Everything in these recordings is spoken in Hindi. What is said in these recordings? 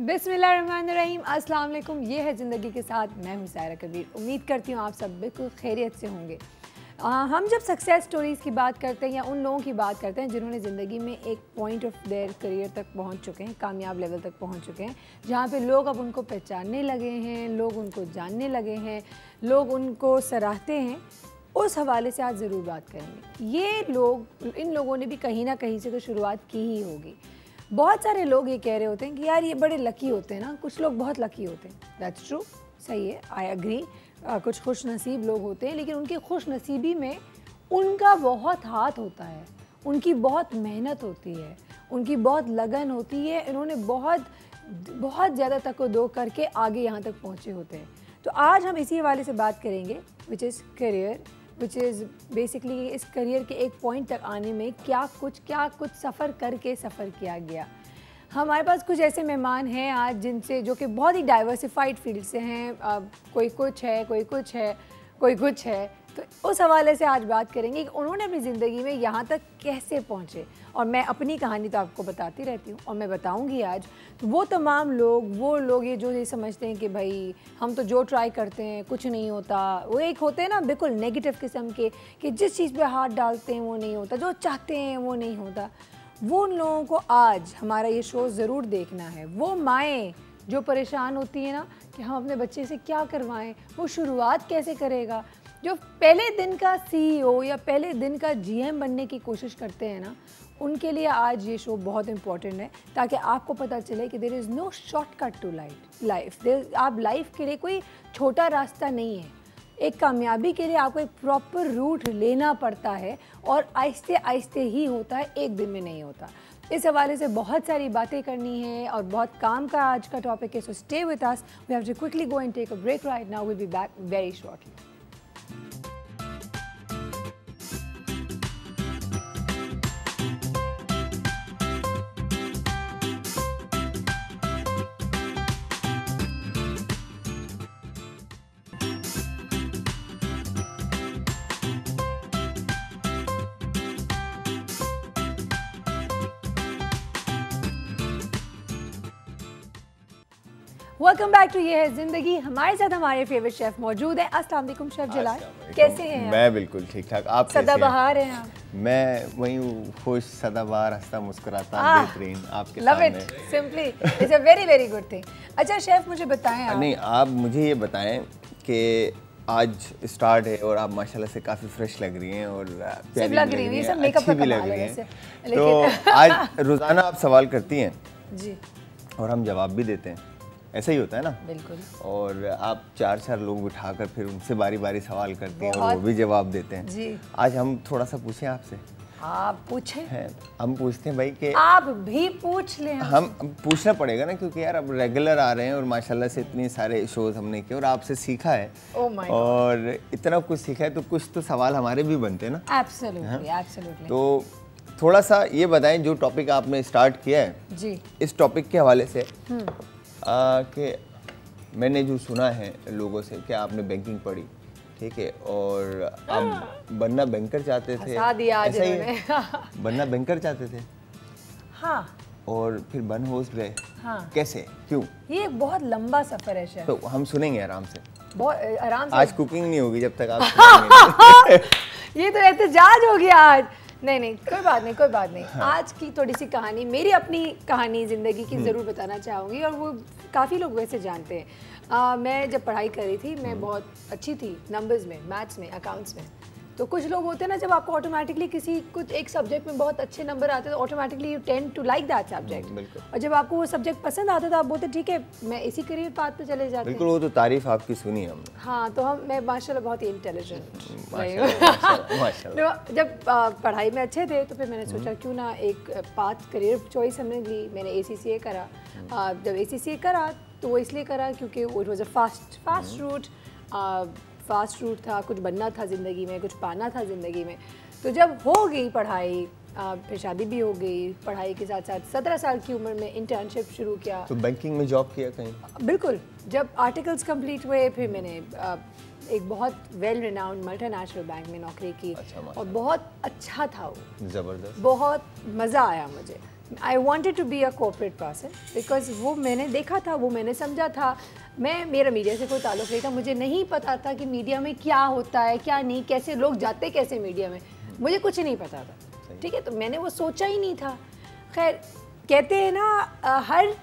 बिस्मिल्लाहिर्रहमानिर्रहीम, अस्सलाम वालेकुम। ये है ज़िंदगी के साथ, मैं हूँ सायरा कबीर। उम्मीद करती हूँ आप सब बिल्कुल खैरियत से होंगे। हम जब सक्सेस स्टोरीज़ की बात करते हैं या उन लोगों की बात करते हैं जिन्होंने ज़िंदगी में एक पॉइंट ऑफ देयर करियर तक पहुँच चुके हैं, कामयाब लेवल तक पहुँच चुके हैं, जहाँ पे लोग अब उनको पहचानने लगे हैं, लोग उनको जानने लगे हैं, लोग उनको सराहते हैं, उस हवाले से आज ज़रूर बात करेंगे। ये लोग, इन लोगों ने भी कहीं ना कहीं से तो शुरुआत की ही होगी। बहुत सारे लोग ये कह रहे होते हैं कि यार ये बड़े लकी होते हैं ना, कुछ लोग बहुत लकी होते हैं। दैट्स ट्रू, सही है, आई एग्री। कुछ खुश नसीब लोग होते हैं, लेकिन उनकी खुश नसीबी में उनका बहुत हाथ होता है, उनकी बहुत मेहनत होती है, उनकी बहुत लगन होती है। इन्होंने बहुत बहुत ज़्यादा तको-दो करके आगे यहाँ तक पहुँचे होते हैं। तो आज हम इसी हवाले से बात करेंगे, which is career, which is basically इस करियर के एक पॉइंट तक आने में क्या कुछ सफ़र करके सफ़र किया गया। हमारे पास कुछ ऐसे मेहमान हैं आज जिनसे, जो कि बहुत ही डाइवर्सिफाइड फील्ड से हैं। कोई कुछ है, कोई कुछ है, कोई कुछ है। तो उस हवाले से आज बात करेंगे कि उन्होंने अपनी ज़िंदगी में यहाँ तक कैसे पहुँचे। और मैं अपनी कहानी तो आपको बताती रहती हूँ और मैं बताऊँगी आज। तो वो तमाम लोग, वो लोग ये जो ये समझते हैं कि भाई हम तो जो ट्राई करते हैं कुछ नहीं होता, वो एक होते हैं ना बिल्कुल नेगेटिव किस्म के, कि जिस चीज़ पे हाथ डालते हैं वो नहीं होता, जो चाहते हैं वो नहीं होता, वो उन लोगों को आज हमारा ये शो ज़रूर देखना है। वो माएँ जो परेशान होती हैं ना कि हम अपने बच्चे से क्या करवाएं, वो शुरुआत कैसे करेगा, जो पहले दिन का CEO या पहले दिन का GM बनने की कोशिश करते हैं ना, उनके लिए आज ये शो बहुत इम्पॉर्टेंट है, ताकि आपको पता चले कि there is no shortcut to life. आप लाइफ के लिए कोई छोटा रास्ता नहीं है। एक कामयाबी के लिए आपको एक प्रॉपर रूट लेना पड़ता है और आहिस्ते आहिस्ते ही होता है, एक दिन में नहीं होता। इस हवाले से बहुत सारी बातें करनी है और बहुत काम का आज का टॉपिक है। So stay with us, we have to quickly go and take a break right now, will be back very shortly. Welcome back to ये है ज़िंदगी। हमारे साथ हमारे फेवरेट शेफ मौजूद है। अस्सलाम वालेकुम शेफ जलाल, कैसे हैं आप? मैं बिल्कुल ठीक ठाक। आप कैसे हैं? सदाबहार हैं आप? मैं वही हूँ, खुश, सदाबहार, हंसता मुस्कुराता, बेहतरीन आपके लव सामने। It, simply it's a very very good thing. अच्छा शेफ, मुझे बताएं आप। नहीं, आप मुझे ये बताएं कि आज स्टार्ट है और आप माशाल्लाह से काफ़ी फ्रेश लग रही हैं और प्यारी लग रही हैं, सब मेकअप अच्छी भी का लग कमाल रही है हैं। वैसे। तो आज रोज़ाना आप सवाल करती हैं जी, और हम जवाब भी देते हैं, ऐसा ही होता है ना? बिल्कुल। और आप चार लोग उठाकर फिर उनसे बारी बारी सवाल करते हैं और वो भी जवाब देते हैं। जी, आज हम थोड़ा सा पूछें आपसे। आप पूछें। हैं, हम पूछते हैं भाई कि आप भी पूछ लें। हम पूछना पड़ेगा ना, क्योंकि यार अब रेगुलर आ रहे हैं और माशाल्लाह से इतने सारे शोज हमने किए और आपसे सीखा है। Oh my God. और इतना कुछ सीखा है तो कुछ तो सवाल हमारे भी बनते हैं ना। Absolutely, absolutely. तो थोड़ा सा ये बताएं, जो टॉपिक आपने स्टार्ट किया है जी, इस टॉपिक के हवाले से कि मैंने जो सुना है लोगों से कि आपने बैंकिंग पढ़ी, ठीक है, और आप बनना बैंकर चाहते थे। हंसा दिया आज ऐसा ही इन्होंने। है? बनना बैंकर चाहते थे हाँ और फिर बन होस्ट गए। हाँ, कैसे, क्यों? ये एक बहुत लंबा सफ़र है शेफ। तो हम सुनेंगे आराम से। बहुत आराम से। आज कुकिंग नहीं होगी जब तक आप सुनेंगे। ये तो एहतजाज हो गया आज। नहीं, कोई बात नहीं, कोई बात नहीं। हाँ। आज की थोड़ी सी कहानी, मेरी अपनी कहानी ज़िंदगी की ज़रूर बताना चाहूँगी, और वो काफ़ी लोग वैसे जानते हैं। मैं जब पढ़ाई कर रही थी, मैं बहुत अच्छी थी नंबर्स में, मैथ्स में, अकाउंट्स में। तो कुछ लोग होते हैं ना, जब आपको ऑटोमेटिकली कुछ एक सब्जेक्ट में बहुत अच्छे नंबर आते हैं तो automatically you tend to like that subject. और जब आपको वो सब्जेक्ट पसंद आता तो आप बोलते ठीक है, मैं इसी करियर पाथ पे चले जाते हैं। बिल्कुल, वो तो तारीफ आपकी सुनी हमने। हाँ, तो मैं माशाल्लाह बहुत ही इंटेलिजेंट। माशाल्लाह। जब पढ़ाई में अच्छे थे तो फिर मैंने सोचा क्यों ना एक पाथ करियर चॉइस हमने ली। मैंने ACCA करा। जब ACCA करा तो वो इसलिए करा क्योंकि it was a fast route था, कुछ बनना था ज़िंदगी में, कुछ पाना था ज़िंदगी में। तो जब हो गई पढ़ाई, फिर शादी भी हो गई, पढ़ाई के साथ साथ 17 साल की उम्र में इंटर्नशिप शुरू किया। तो बैंकिंग में जॉब किया कहीं? बिल्कुल। जब आर्टिकल्स कंप्लीट हुए फिर मैंने एक बहुत वेल रिनाउंड मल्टीनेशनल बैंक में नौकरी की। अच्छा, और बहुत अच्छा था वो, ज़बरदस्त, बहुत मज़ा आया मुझे। I wanted to be a corporate person because वो मैंने देखा था, वो मैंने समझा था। मेरा मीडिया से कोई ताल्लुक़ नहीं था, मुझे नहीं पता था कि मीडिया में क्या होता है क्या नहीं, कैसे लोग जाते कैसे मीडिया में, मुझे कुछ नहीं पता था। ठीक है, तो मैंने वो सोचा ही नहीं था। खैर कहते हैं ना हर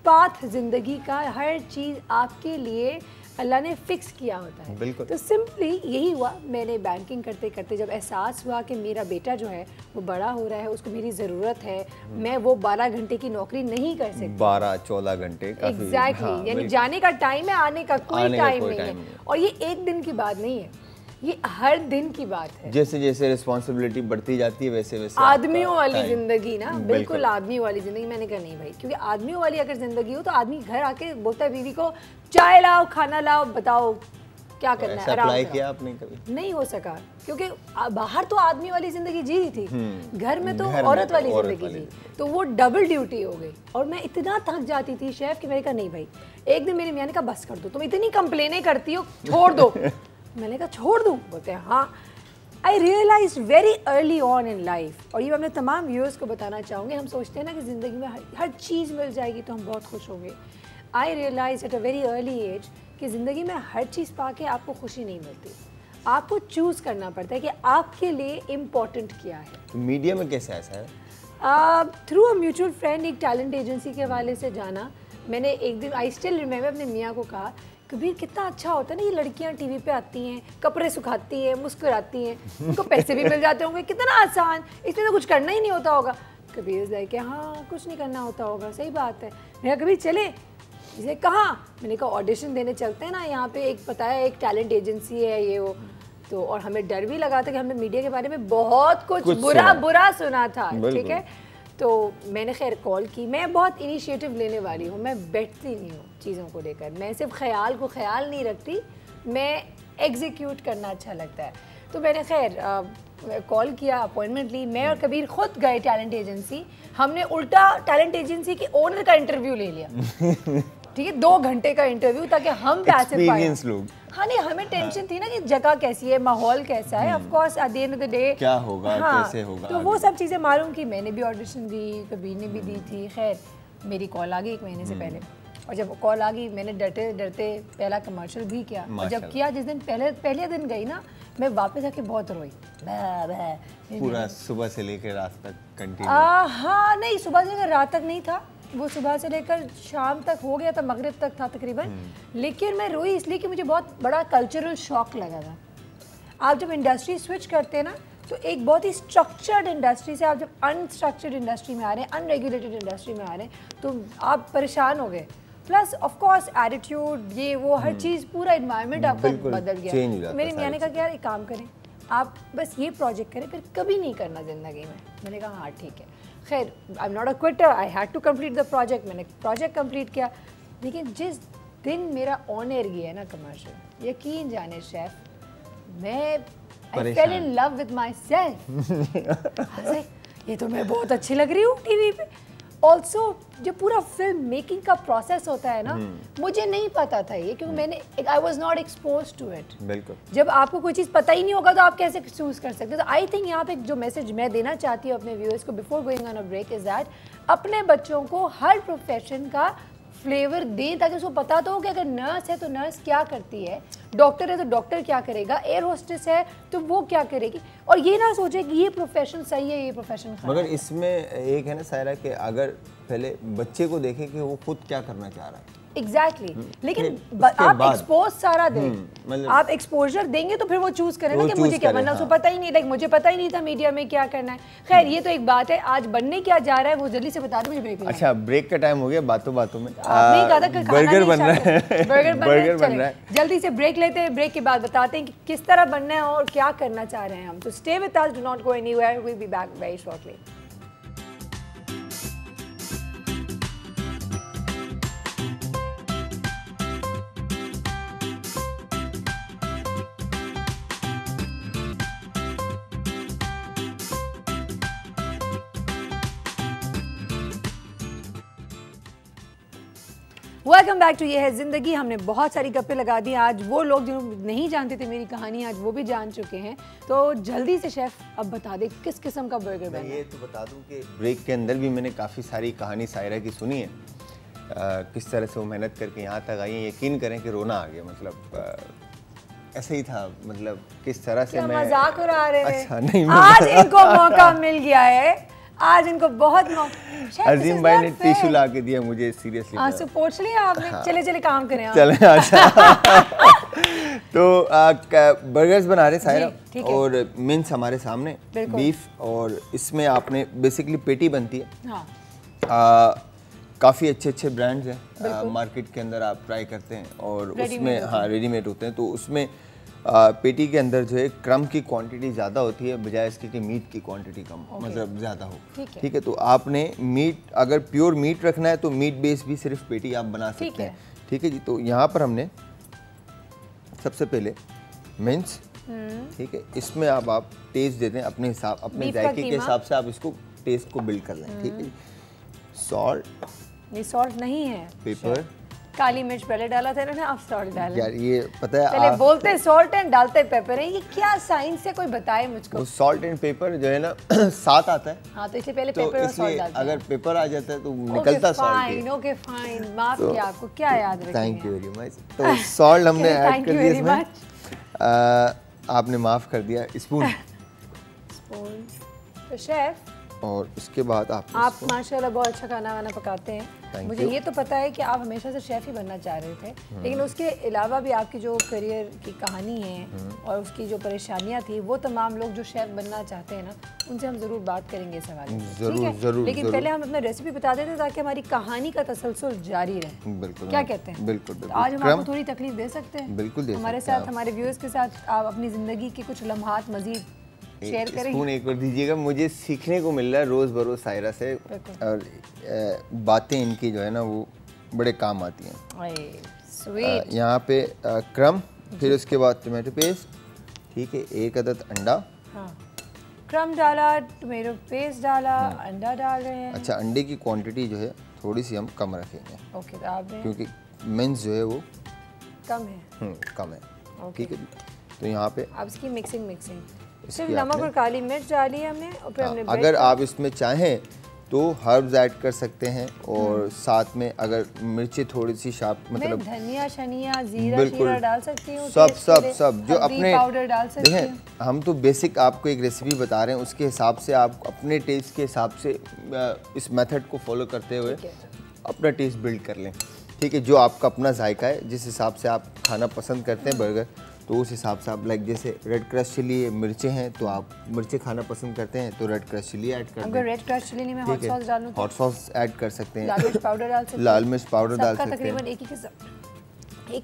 पाथ ज़िंदगी का, हर चीज़ आपके लिए अल्लाह ने फिक्स किया होता है। बिल्कुल। तो सिंपली यही हुआ, मैंने बैंकिंग करते करते जब एहसास हुआ कि मेरा बेटा जो है वो बड़ा हो रहा है, उसको मेरी ज़रूरत है, मैं वो 12 घंटे की नौकरी नहीं कर सकती। 12-14 घंटे काफ़ी। एग्जैक्टली, यानी जाने का टाइम है, आने का कोई टाइम नहीं है। और ये एक दिन की बात नहीं है, ये हर दिन की बात है। जैसे जैसे रिस्पॉन्सिबिलिटी बढ़ती जाती है वैसे वैसे आदमियों वाली जिंदगी ना, बिल्कुल आदमियों वाली जिंदगी। मैंने कहा नहीं भाई, क्योंकि आदमियों वाली अगर जिंदगी हो तो आदमी घर आके बोलता है बीवी को चाय लाओ, खाना लाओ, बताओ क्या करना है। अप्लाई किया आपने कभी? नहीं हो सका, क्योंकि बाहर तो आदमी वाली जिंदगी जी थी, घर में तो औरत वाली जिंदगी जी, तो वो डबल ड्यूटी हो गई। और मैं इतना थक जाती थी शेफ कि मैंने कहा नहीं भाई, एक दिन मेरी मियां ने कहा बस कर दो, तुम इतनी कंप्लेनें करती हो, छोड़ दो। मैंने कहा छोड़ दूँ? बोलते हैं हाँ। I realise very early on in life, और ये मैं अपने तमाम व्यूअर्स को बताना चाहूँगी। हम सोचते हैं ना कि ज़िंदगी में हर चीज़ मिल जाएगी तो हम बहुत खुश होंगे। I realise at a very early age कि ज़िंदगी में हर चीज़ पाके आपको खुशी नहीं मिलती, आपको चूज़ करना पड़ता है कि आपके लिए इम्पोर्टेंट क्या है। मीडिया में कैसे ऐसा है? थ्रू अ म्यूचुअल फ्रेंड, एक टैलेंट एजेंसी के हवाले से जाना। मैंने एक दिन, आई स्टिल रिमेंबर, अपने मियाँ को कहा कबीर कितना अच्छा होता है ना, ये लड़कियां टीवी पे आती हैं, कपड़े सुखाती हैं, मुस्कुराती हैं, उनको पैसे भी मिल जाते होंगे, कितना आसान, इसमें तो कुछ करना ही नहीं होता होगा। कबीर इज़ लाइक हाँ कुछ नहीं करना होता होगा, सही बात है। मैंने कहा कबीर चले, इसे कहाँ? मैंने कहा ऑडिशन देने चलते हैं ना, यहाँ पे एक पता है एक टैलेंट एजेंसी है ये वो। तो और हमें डर भी लगा था कि हमने मीडिया के बारे में बहुत कुछ बुरा सुना था। ठीक है, तो मैंने खैर कॉल की। मैं बहुत इनिशिएटिव लेने वाली हूँ, मैं बैठती नहीं हूँ चीज़ों को लेकर, मैं सिर्फ ख्याल को ख्याल नहीं रखती, मैं एग्जीक्यूट करना अच्छा लगता है। तो मैंने खैर कॉल किया, अपॉइंटमेंट ली, मैं और कबीर खुद गए टैलेंट एजेंसी। हमने उल्टा टैलेंट एजेंसी के ओनर का इंटरव्यू ले लिया। ठीक है, 2 घंटे का इंटरव्यू, ताकि हम पैसे पाएं। हाँ नहीं, हमें टेंशन थी ना कि जगह कैसी है, माहौल कैसा है, of course at the end of the day क्या होगा, कैसे होगा, तो वो सब चीज़ें मालूम की। मैंने भी ऑडिशन दी, कबीर ने भी दी थी। खैर मेरी कॉल आ गई 1 महीने से पहले, और जब कॉल आ गई मैंने डरते डरते पहला कमर्शियल भी किया। और जब किया, जिस दिन पहले दिन गई ना, मैं वापस आके बहुत रोई। पूरा सुबह से लेकर रात तक कंटिन्यू? हाँ नहीं, सुबह से लेकर रात तक नहीं था, वो सुबह से लेकर शाम तक हो गया था, मगरिब तक था तकरीबन। लेकिन मैं रोई इसलिए कि मुझे बहुत बड़ा कल्चरल शॉक लगा था। आप जब इंडस्ट्री स्विच करते हैं ना, तो एक बहुत ही स्ट्रक्चर्ड इंडस्ट्री से आप जब अनस्ट्रक्चर्ड इंडस्ट्री में आ रहे हैं, अनरेगुलेटेड इंडस्ट्री में आ रहे हैं, तो आप परेशान हो गए। प्लस ऑफ कोर्स एटीट्यूड, ये वो हर चीज़, पूरा एनवायरनमेंट आपका बदल गया। मेरे मियां ने कहा कि यार एक काम करें, आप बस ये प्रोजेक्ट करें, फिर कभी नहीं करना ज़िंदगी में। मैंने कहा हाँ ठीक है। खैर I am not a quitter, I had to complete the project. मैंने प्रोजेक्ट कंप्लीट किया, लेकिन जिस दिन मेरा ऑन एयर गया ना कमर्शियल, यकीन जाने शेफ, मैं I fell in love with myself. ये तो मैं बहुत अच्छी लग रही हूँ टीवी पे। ऑल्सो जो पूरा फिल्म मेकिंग का प्रोसेस होता है ना, मुझे नहीं पता था ये, क्योंकि मैंने I was not expose to it. बिल्कुल, जब आपको कोई चीज़ पता ही नहीं होगा तो आप कैसे चूज़ कर सकते हो। तो आई थिंक यहाँ पे जो मैसेज मैं देना चाहती हूँ अपने व्यूअर्स को before going on a break is that अपने बच्चों को हर प्रोफेशन का फ्लेवर दें, ताकि उसको पता तो हो कि अगर नर्स है तो नर्स क्या करती है, डॉक्टर है तो डॉक्टर क्या करेगा, एयर होस्टेस है तो वो क्या करेगी, और ये ना सोचे कि ये प्रोफेशन सही है, ये प्रोफेशन खराब है। मगर इसमें एक है ना सायरा, कि अगर पहले बच्चे को देखे कि वो खुद क्या करना चाह रहा है। एग्जैक्टली, लेकिन आप एक्सपोज सारा दें, आप एक्सपोजर देंगे तो फिर वो चूज करें ना कि मुझे क्या बनना है। उसको पता ही नहीं, लाइक मुझे पता ही नहीं था मीडिया में क्या करना है। खैर ये तो एक बात है, आज बनने क्या जा रहा है वो जल्दी से बता दो, मुझे ब्रेक। अच्छा, ब्रेक का टाइम हो गया, बातों बातों में आपने कहा था बर्गर बन रहा है, बर्गर बन रहा है। जल्दी से ब्रेक लेते हैं, ब्रेक के बाद बताते हैं कि किस तरह बनना है और क्या करना चाह रहे हैं हम। तो stay with us, do not go anywhere, we will be back very shortly. Welcome back to ये है ज़िंदगी। हमने बहुत सारी गप्पे लगा दी। आज वो लोग जो नहीं जानते थे मेरी कहानी, आज वो भी जान चुके हैं। तो जल्दी से शेफ़ अब बता दे किस किस्म का बर्गर बना है। ये तो बता दूं कि ब्रेक के अंदर भी मैंने काफ़ी सारी कहानी सायरा की सुनी है, किस तरह से वो मेहनत करके यहाँ तक आई है। यकीन करें कि रोना आ गया, मतलब ऐसे ही था, मतलब किस तरह से मैं मजाक उड़ा रहे थे। अच्छा नहीं, आज इनको मौका मिल गया है, आज इनको बहुत अजीम भाई ने टिश्यू ला के दिया मुझे, सीरियसली आंसू पोंछ लिया आपने। हाँ। चले काम करें आप। चले अच्छा तो बर्गर्स बना रहे सायरा और मिन्स हमारे सामने बीफ, और इसमें आपने बेसिकली पेटी बनती है। हाँ। काफ़ी अच्छे ब्रांड्स हैं मार्केट के अंदर, आप ट्राई करते हैं और उसमें हाँ रेडीमेड होते हैं। तो उसमें पेटी के अंदर जो है क्रम की क्वांटिटी ज़्यादा होती है बजाय इसके कि मीट की क्वांटिटी कम मतलब ज़्यादा हो। ठीक है, तो आपने मीट अगर प्योर मीट रखना है तो मीट बेस भी सिर्फ पेटी आप बना सकते हैं। ठीक है जी। तो यहाँ पर हमने सबसे पहले मिन्स, ठीक है, इसमें आप टेस्ट देते हैं अपने हिसाब, अपने जायके के हिसाब से आप इसको टेस्ट को बिल्ड कर लें। ठीक है, सॉल्ट, ये सॉल्ट नहीं है, पेपर, काली मिर्च पहले डाला था इन्होंने, अब सॉल्ट डाला। यार ये पता है, पहले बोलते सॉल्ट एंड डालते पेपर है, ये क्या साइंस है, कोई बताए मुझको। सॉल्ट एंड पेपर जो है ना साथ आता है। हाँ, तो इसलिए पहले पेपर और सॉल्ट डालते हैं। अगर पेपर आ जाता है तो निकलता सॉल्ट है। ओके फाइन, माफ किया आपको, क्या याद रखेंगे। Thank you very much. तो सॉल्ट हमने ऐड कर दिया इसमें, आपने माफ कर दिया स्पून। तो शेफ, और उसके बाद आप माशाल्लाह बहुत अच्छा खाना वाना पकाते हैं। मुझे ये तो पता है कि आप हमेशा से शेफ़ ही बनना चाह रहे थे, लेकिन उसके अलावा भी आपकी जो करियर की कहानी है और उसकी जो परेशानियां थी, वो तमाम लोग जो शेफ़ बनना चाहते हैं ना, उनसे हम ज़रूर बात करेंगे इस हवाले से। ठीक है, लेकिन पहले हम अपना रेसिपी बता देते ताकि हमारी कहानी का तसलसल जारी रहे। बिल्कुल, क्या कहते हैं? बिल्कुल। आज हम आपको थोड़ी तकलीफ दे सकते हैं? बिल्कुल, हमारे साथ, हमारे व्यूअर्स के साथ आप अपनी ज़िंदगी के कुछ लम्हात मज़ीद शेयर करेंगे। स्पून एक बार दीजिएगा, मुझे सीखने को मिल रहा है रोज़ बरोज़ सायरा से, और बातें इनकी जो है ना वो बड़े काम आती हैं। यहाँ पे क्रम, फिर उसके बाद टमाटो पेस्ट, ठीक है, एक अदद अंडा। हाँ, क्रम डाला, टमाटो पेस्ट डाला, अंडा डाल रहे हैं। अच्छा, अंडे की क्वांटिटी जो है थोड़ी सी हम कम रखेंगे। ओके, तो आपने क्योंकि मिन्स जो है वो कम है। कम है। ठीक है, तो यहाँ पे अब इसकी मिक्सिंग सिर्फ नमक और काली मिर्च डाली है हमने, और फिर हमने अगर आप इसमें चाहें तो हर्ब्स ऐड कर सकते हैं, और साथ में अगर मिर्ची थोड़ी सी शार्प, मतलब धनिया शनिया जीरा शीरा डाल सकती हूँ, सब जो अपने पाउडर डाल सकती हूँ। हम तो बेसिक आपको एक रेसिपी बता रहे हैं, उसके हिसाब से आप अपने टेस्ट के हिसाब से इस मेथड को फॉलो करते हुए अपना टेस्ट बिल्ड कर लें। ठीक है, जो आपका अपना जायका है, जिस हिसाब से आप खाना पसंद करते हैं बर्गर, तो उस हिसाब से आप लाइक जैसे रेड क्रश चिली मिर्चें हैं तो आप मिर्चें खाना पसंद करते हैं तो रेड क्रश चिली ऐड कर दें। अगर रेड क्रश चिली नहीं, मैं हॉट सॉस डालूं, हॉट सॉस ऐड कर सकते हैं, लाल मिर्च पाउडर डाल सकते हैं, लाल मिर्च पाउडर डाल सकते हैं। तकरीबन एक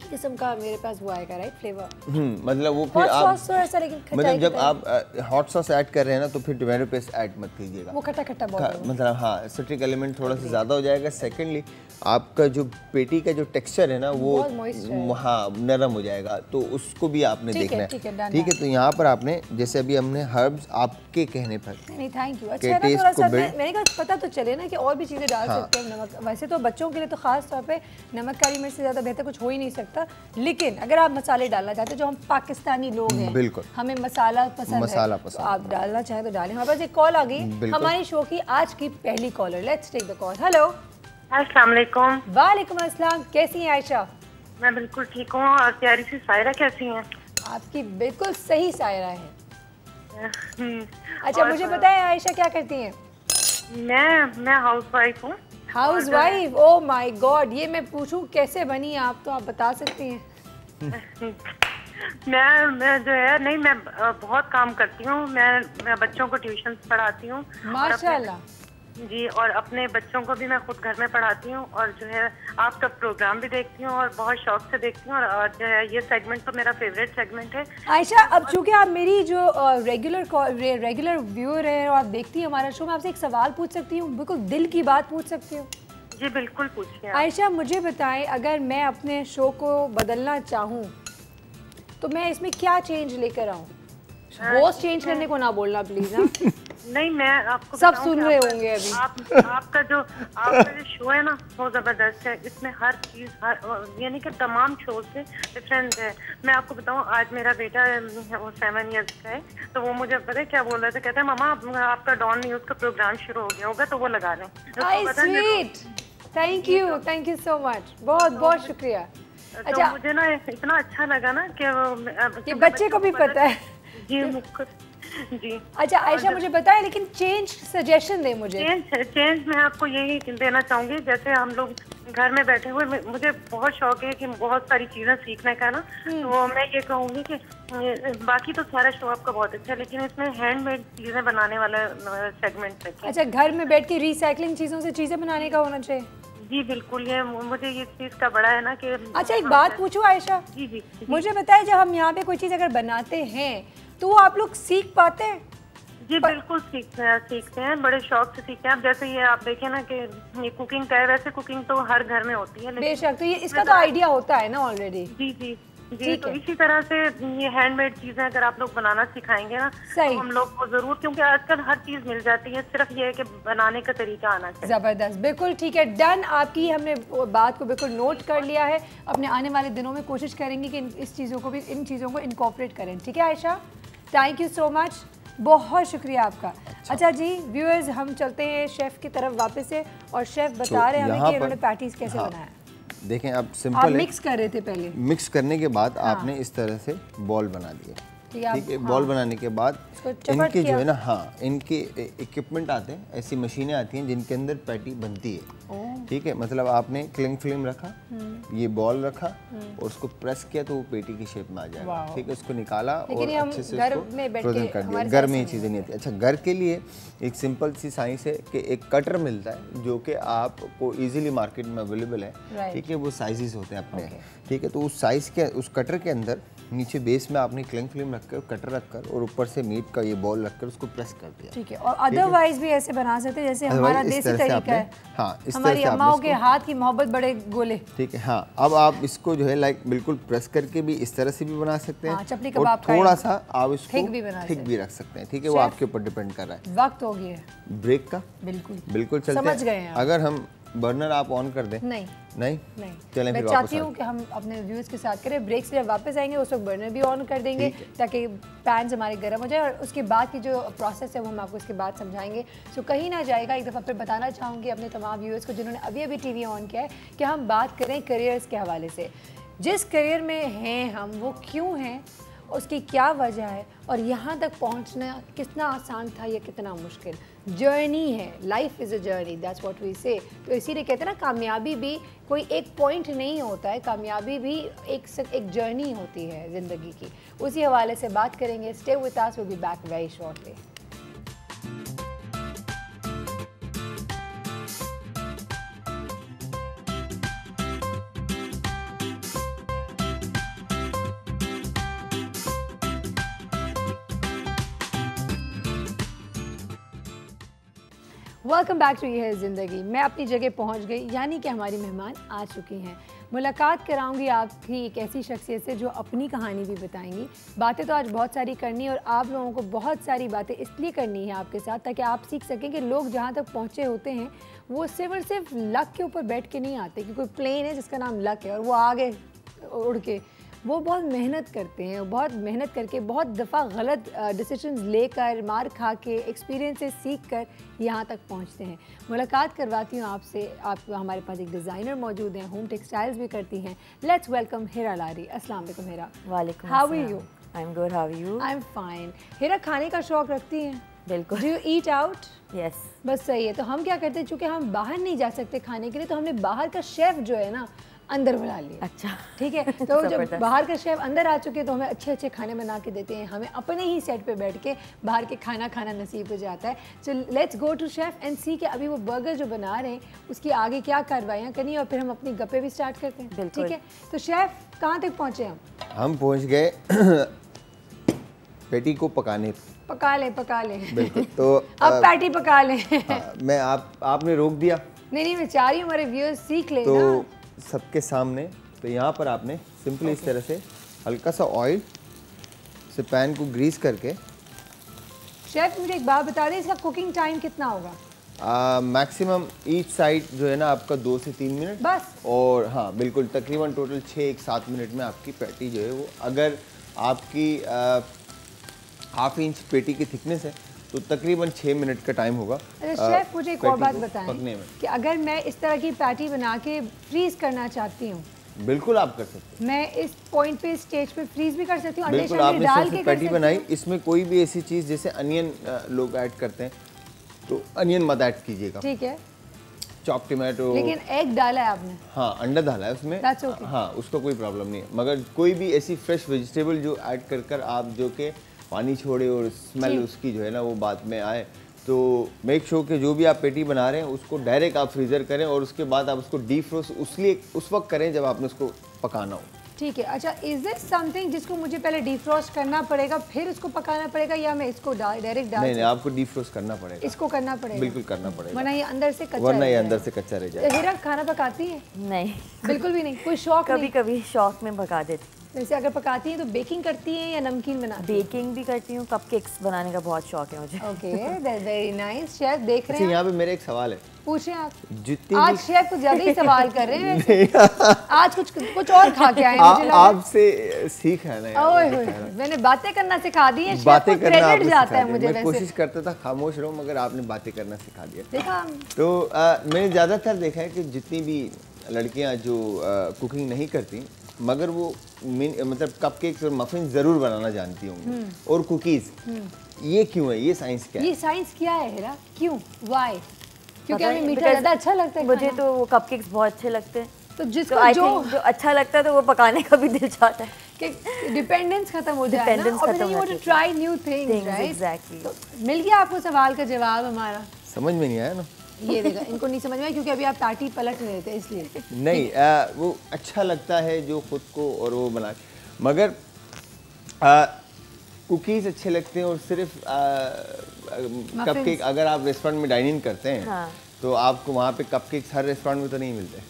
ही किस्म का मेरे पास वो आएगा, राइट, फ्लेवर। मतलब वो फिर आप ऐसा, लेकिन मतलब जब आप हॉट सॉस ऐड कर रहे हैं ना तो फिर टोमेटो पेस्ट ऐड मत कीजिएगा, वो खट्टा बहुत मतलब हाँ सिट्रिक एलिमेंट थोड़ा सा ज़्यादा हो जाएगा। सेकेंडली आपका जो पेटी का जो टेक्सचर है ना वो हाँ नरम हो जाएगा, तो उसको भी आपने देखना है। ठीक है, तो यहाँ पर आपने जैसे अभी हमने हर्ब्स आपके कहने पर, नहीं थैंक यू, अच्छा ना, थोड़ा सा मैंने कहा पता तो चले ना कि और भी चीज़ें डाल सकते हैं। नमक वैसे तो बच्चों के लिए तो खास तौर पे नमक काली मिर्च से ज़्यादा बेहतर कुछ हो ही नहीं सकता, लेकिन अगर आप मसाले डालना चाहते हैं, जो हम पाकिस्तानी लोग हैं, बिल्कुल हमें मसाला पसंद है, तो आप डालना चाहें तो डालें। हमारे पास एक कॉल आ गई, हमारी शो की आज की पहली caller, let's take the call. Hello, अस्सलाम वालेकुम। वालेकुम अस्सलाम, कैसी हैं आयशा? मैं बिल्कुल ठीक हूँ, और प्यारी सी सायरा कैसी हैं? आपकी बिल्कुल सही सायरा है। अच्छा, मुझे बताएं आयशा क्या करती हैं? मैं हाउसवाइफ हूँ। हाउसवाइफ, ओह माय गॉड, ये मैं पूछूं कैसे बनी आप, तो आप बता सकती हैं? मैं जो है, नहीं मैं बहुत काम करती हूँ, मैं बच्चों को ट्यूशन पढ़ाती हूँ माशाल्लाह जी, और अपने बच्चों को भी मैं खुद घर में पढ़ाती हूँ, और जो है आपका प्रोग्राम भी देखती हूँ और बहुत शौक से देखती हूँ, और जो है ये सेगमेंट तो मेरा फेवरेट सेगमेंट है। आयशा, अब चूंकि आप मेरी जो रेगुलर व्यूअर है और आप देखती हैं हमारा शो, मैं आपसे एक सवाल पूछ सकती हूँ, बिल्कुल दिल की बात पूछ सकती हूँ? जी बिल्कुल, पूछिए। आयशा, मुझे बताएं, अगर मैं अपने शो को बदलना चाहूँ तो मैं इसमें क्या चेंज लेकर आऊँ? होस्ट चेंज करने को ना बोलना प्लीज। नहीं, मैं आपको सब सुन रहे होंगे अभी। आपका जो शो है ना वो जबरदस्त है। इसमें हर चीज यानी कि तमाम शो से डिफरेंट है। मैं आपको बताऊं, आज मेरा बेटा वो 7 इयर्स का है, तो वो मुझे पता है क्या बोल रहे थे, कहते हैं मामा आपका डॉन न्यूज का प्रोग्राम शुरू हो गया होगा तो वो लगा लें। थैंक यू सो मच, बहुत बहुत शुक्रिया। अच्छा, मुझे ना इतना अच्छा लगा ना कि ये बच्चे को भी पता है जी। अच्छा आयशा, मुझे बताएं लेकिन चेंज सजेशन दे मुझे। चेंज मैं आपको यही देना चाहूंगी, जैसे हम लोग घर में बैठे हुए, मुझे बहुत शौक है कि बहुत सारी चीजें सीखने का ना, तो मैं ये कहूंगी कि बाकी तो सारा शो आपका बहुत अच्छा है, लेकिन इसमें हैंडमेड चीजें बनाने वाला सेगमेंट रखें। अच्छा, घर में बैठ के रिसाइकलिंग चीजों से चीजें बनाने का होना चाहिए। जी बिल्कुल, ये मुझे ये चीज का बड़ा है ना कि। अच्छा, एक बात पूछूं आयशा? जी, मुझे बताए, जब हम यहाँ पे कोई चीज अगर बनाते हैं तो वो आप लोग सीख पाते हैं? जी बिल्कुल सीखते हैं, बड़े शौक से सीखते हैं। अब जैसे ये आप देखें ना कि ये कुकिंग का है, वैसे कुकिंग तो हर घर में होती है। बेशक, तो ये इसका तो आइडिया होता है ना ऑलरेडी। जी, तो इसी तरह से ये हैंडमेड चीजें अगर आप लोग बनाना सिखाएंगे ना, तो हम लोग को जरूर, क्योंकि आजकल हर चीज मिल जाती है, सिर्फ ये है कि बनाने का तरीका आना चाहिए। जबरदस्त, बिल्कुल ठीक है, डन। आपकी हमने बात को बिल्कुल नोट कर लिया है। अपने आने वाले दिनों में कोशिश करेंगे कि इन चीज़ों को इनकॉर्पोरेट करें। ठीक है Ayesha, thank you so much, बहुत शुक्रिया आपका। अच्छा जी व्यूअर्स, हम चलते हैं शेफ़ की तरफ वापस से, और शेफ़ बता रहे हैं हमें कि इन्होंने पैटीज कैसे बनाया। देखें, आप सिंपल मिक्स कर रहे थे पहले। मिक्स करने के बाद आपने इस तरह से बॉल बना दिया, ठीक है। बॉल बनाने के बाद इनके जो है ना, इनके इक्विपमेंट आते हैं, ऐसी मशीनें आती हैं जिनके अंदर पैटी बनती है, ठीक है। मतलब आपने क्लिंग फिल्म रखा, ये बॉल रखा और उसको प्रेस किया तो वो पेटी की शेप में आ जाएगा, ठीक है। उसको निकाला और अच्छे से उसको फ्रोजन कर दिया। घर में ये चीज़ें नहीं आती। अच्छा, घर के लिए एक सिंपल सी साइंस है कि एक कटर मिलता है जो कि आपको इजीली मार्केट में अवेलेबल है, ठीक है। वो साइजेस होते हैं अपने, ठीक है। तो उस साइज के, उस कटर के अंदर नीचे बेस में आपने क्लिंग फिल्म रखकर, कटर रखकर और ऊपर से मीट का ये बॉल रखकर उसको प्रेस कर दिया, ठीक है। और अदरवाइज भी ऐसे बना सकते हैं जैसे हमारा देसी तरीका है। हाँ, इस हमारी अम्माओं के हाथ की मोहब्बत, बड़े गोले, ठीक है। हाँ, अब आप इसको जो है लाइक बिल्कुल प्रेस करके भी इस तरह से भी बना सकते हैं, चपली और कबाब थोड़ा सा आप इसको थिक भी रख सकते हैं, ठीक है। वो आपके ऊपर डिपेंड कर रहा है। वक्त हो गया ब्रेक का, बिल्कुल चलते समझ गए हैं। अगर हम बर्नर आप ऑन कर दें, नहीं चलें, मैं चाहती हूँ कि हम अपने व्यूअर्स के साथ करें। ब्रेक से जब वापस आएंगे उस वक्त बर्नर भी ऑन कर देंगे ताकि पैन हमारे गर्म हो जाए, और उसके बाद की जो प्रोसेस है वो हम आपको इसके बाद समझाएंगे। सो कहीं ना जाएगा। एक दफ़ा फिर बताना चाहूँगी अपने तमाम व्यूअर्स को जिन्होंने अभी टीवी ऑन किया है कि हम बात करें करियर्स के हवाले से। जिस करियर में हैं हम, वो क्यों हैं, उसकी क्या वजह है, और यहाँ तक पहुँचना कितना आसान था या कितना मुश्किल। जर्नी है, life is a journey, that's what we say. तो इसीलिए कहते हैं ना, कामयाबी भी कोई एक पॉइंट नहीं होता है, कामयाबी भी एक जर्नी होती है ज़िंदगी की। उसी हवाले से बात करेंगे। Stay with us, will be back very shortly. Welcome back to ये है ज़िंदगी। मैं अपनी जगह पहुंच गई, यानी कि हमारी मेहमान आ चुकी हैं। मुलाकात कराऊंगी आपकी एक ऐसी शख्सियत से जो अपनी कहानी भी बताएंगी। बातें तो आज बहुत सारी करनी, और आप लोगों को बहुत सारी बातें इसलिए करनी है आपके साथ ताकि आप सीख सकें कि लोग जहाँ तक पहुँचे होते हैं वो सिर्फ लक के ऊपर बैठ के नहीं आते, कि कोई प्लेन है जिसका नाम लक है और वो आगे उड़ के, वो बहुत मेहनत करते हैं, बहुत मेहनत करके बहुत दफ़ा गलत डिसीजंस लेकर, मार खा के, एक्सपीरियंस से सीख कर यहाँ तक पहुँचते हैं। मुलाकात करवाती हूँ आपसे। आप हमारे पास एक डिज़ाइनर मौजूद हैं, होम टेक्सटाइल्स भी करती हैं। Let's welcome Hira Lari. अस्सलाम वालेकुम हिरा। वालेकुम। How are you? I am good, how are you? I am fine. Hira, खाने का शौक रखती हैं? बिल्कुल। Do you eat out? Yes. बस सही है। तो हम क्या करते हैं, चूँकि हम बाहर नहीं जा सकते खाने के लिए, तो हमने बाहर का शेफ़ जो है ना अंदर बुला लिया। अच्छा, ठीक है। तो जब बाहर का शेफ अंदर आ चुके तो हमें अच्छे अच्छे खाने बना के देते हैं, हमें अपने ही सेट पे बैठ के बाहर के खाना नसीब हो जाता है। So let's go to chef and see कि अभी वो बर्गर जो बना रहे हैं उसकी आगे क्या कार्रवाइयाँ करनी है, और फिर हम अपनी गप्पे भी स्टार्ट करते हैं। ठीक है। तो शेफ कहाँ तक पहुँचे हम पहुँच गए पैटी को पका लें। बिल्कुल। तो अब पैटी पका लें। मैं आपने रोक दिया। नहीं, मैं चाह रही हूँ हमारे व्यूअर्स सीख लें तो ना सबके सामने। तो यहाँ पर आपने सिंपली इस तरह से हल्का सा ऑयल से पैन को ग्रीस करके, शेफ मुझे एक बात बता दें, इसका कुकिंग टाइम कितना होगा? मैक्सिमम ईच साइड जो है ना आपका 2 से 3 मिनट बस। और हाँ बिल्कुल तकरीबन टोटल 6-7 मिनट में आपकी पैटी जो है वो, अगर आपकी हाफ इंच पेटी की थिकनेस है तो तकरीबन 6 मिनट का टाइम होगा। अच्छा शेफ मुझे एक और बात बताएं कि अगर मैं इस तरह की पैटी बना के फ्रीज करना चाहती हूँ, बिल्कुल आप कर सकते हैं। मैं इस पॉइंट पे स्टेज पे फ्रीज भी कर सकती हूँ? बिल्कुल, आपने डाल के पैटी बनाई, इसमें कोई भी ऐसी चीज़ जैसे अनियन लोग ऐड करते हैं तो अनियन मत ऐड कीजिएगा, ठीक है? चॉप टमाटो, लेकिन एग डाला है आपने? हाँ, अंडा डाला है उसमें, okay. हाँ, उसका कोई प्रॉब्लम नहीं है, मगर कोई भी ऐसी फ्रेश वेजिटेबल जो ऐड कर आप जो के पानी छोड़े और स्मेल उसकी जो है ना वो बाद में आए, तो मेक श्योर कि जो भी आप पेटी बना रहे हैं उसको डायरेक्ट आप फ्रीज़र करें और उसके बाद आप उसको डीप फ्रोस्ट उस वक्त करें जब आपने उसको पकाना हो। ठीक है। अच्छा, इज दिस समथिंग जिसको मुझे पहले डीफ्रोस्ट करना पड़ेगा फिर उसको पकाना पड़ेगा, या मैं इसको डायरेक्ट डाल? नहीं, आपको डीफ्रोस्ट करना पड़ेगा। इसको करना पड़ेगा? बिल्कुल करना पड़ेगा, वरना ये अंदर से कच्चा रह जाएगा। हीरा खाना पकाती है? नहीं, बिल्कुल भी नहीं। कोई शौक? कभी कभी शौक में पका देती। वैसे अगर पकाती हैं तो बेकिंग करती हैं या नमकीन बनाती हैं? बेकिंग भी करती हूँ, कपकेक्स बनाने का बहुत शौक है मुझे। Okay, very nice. शेफ देख रहे हैं? यहाँ पे मेरे एक सवाल है, पूछें आप। जितनी आज शेफ कुछ ज्यादा ही सवाल कर रहे हैं। आज कुछ और खा के आए हैं, आपसे सीख है ना। ओए मैंने बातें करना सिखा दी है, बातें करना जाता है मुझे। मैं कोशिश करता था खामोश रहूं, मगर आपने बातें करना सिखा दिया। देखा तो मैंने ज्यादातर देखा है कि जितनी भी लड़कियां जो कुकिंग नहीं करती मगर वो मतलब कपकेक्स और मफिन जरूर बनाना जानती होंगी, और कुकीज, ये क्यों है? ये साइंस क्या है? ये साइंस क्या है हेरा? क्यों? व्हाई? क्योंकि हमें मीठा ज़्यादा अच्छा लगता है। मुझे तो वो कपकेक्स बहुत अच्छे लगते हैं, तो जिसको जो अच्छा लगता है तो वो पकाने का भी दिल चाहता है कि डिपेंडेंस खत्म हो जाए ना, और you want to try new things, right? Exactly. तो मिल गया आपको सवाल का जवाब हमारा? समझ में नहीं आया ना। ये देखा, इनको नहीं समझ में आया क्योंकि अभी आप ताटी पलट रहे थे इसलिए। नहीं, वो अच्छा लगता है जो खुद को और वो बना, मगर कुकीज़ अच्छे लगते हैं। और सिर्फ कपकेक, अगर आप रेस्टोरेंट में डाइनिंग करते हैं हाँ। तो आपको वहाँ पे कपकेक्स हर रेस्टोरेंट में तो नहीं मिलते,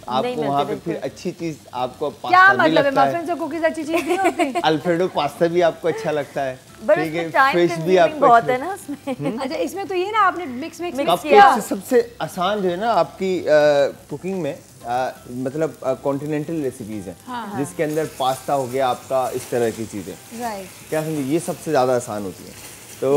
आपको वहाँ पे फिर अच्छी चीज, आपको पास्ता भी लगता है। क्या कुकीज अच्छी चीज नहीं होती? अल्फ्रेडो पास्ता भी आपको अच्छा लगता है, ठीक है, फिश भी आपको बहुत है ना उसमें। अच्छा, इसमें तो ये ना आपने मिक्स किया। सबसे आसान जो है ना आपकी कुकिंग में मतलब कॉन्टिनेंटल रेसिपीज हैं, हाँ, जिसके अंदर पास्ता हो गया आपका, इस तरह की चीजें, राइट, क्या समझे, ये सबसे ज्यादा आसान होती है। तो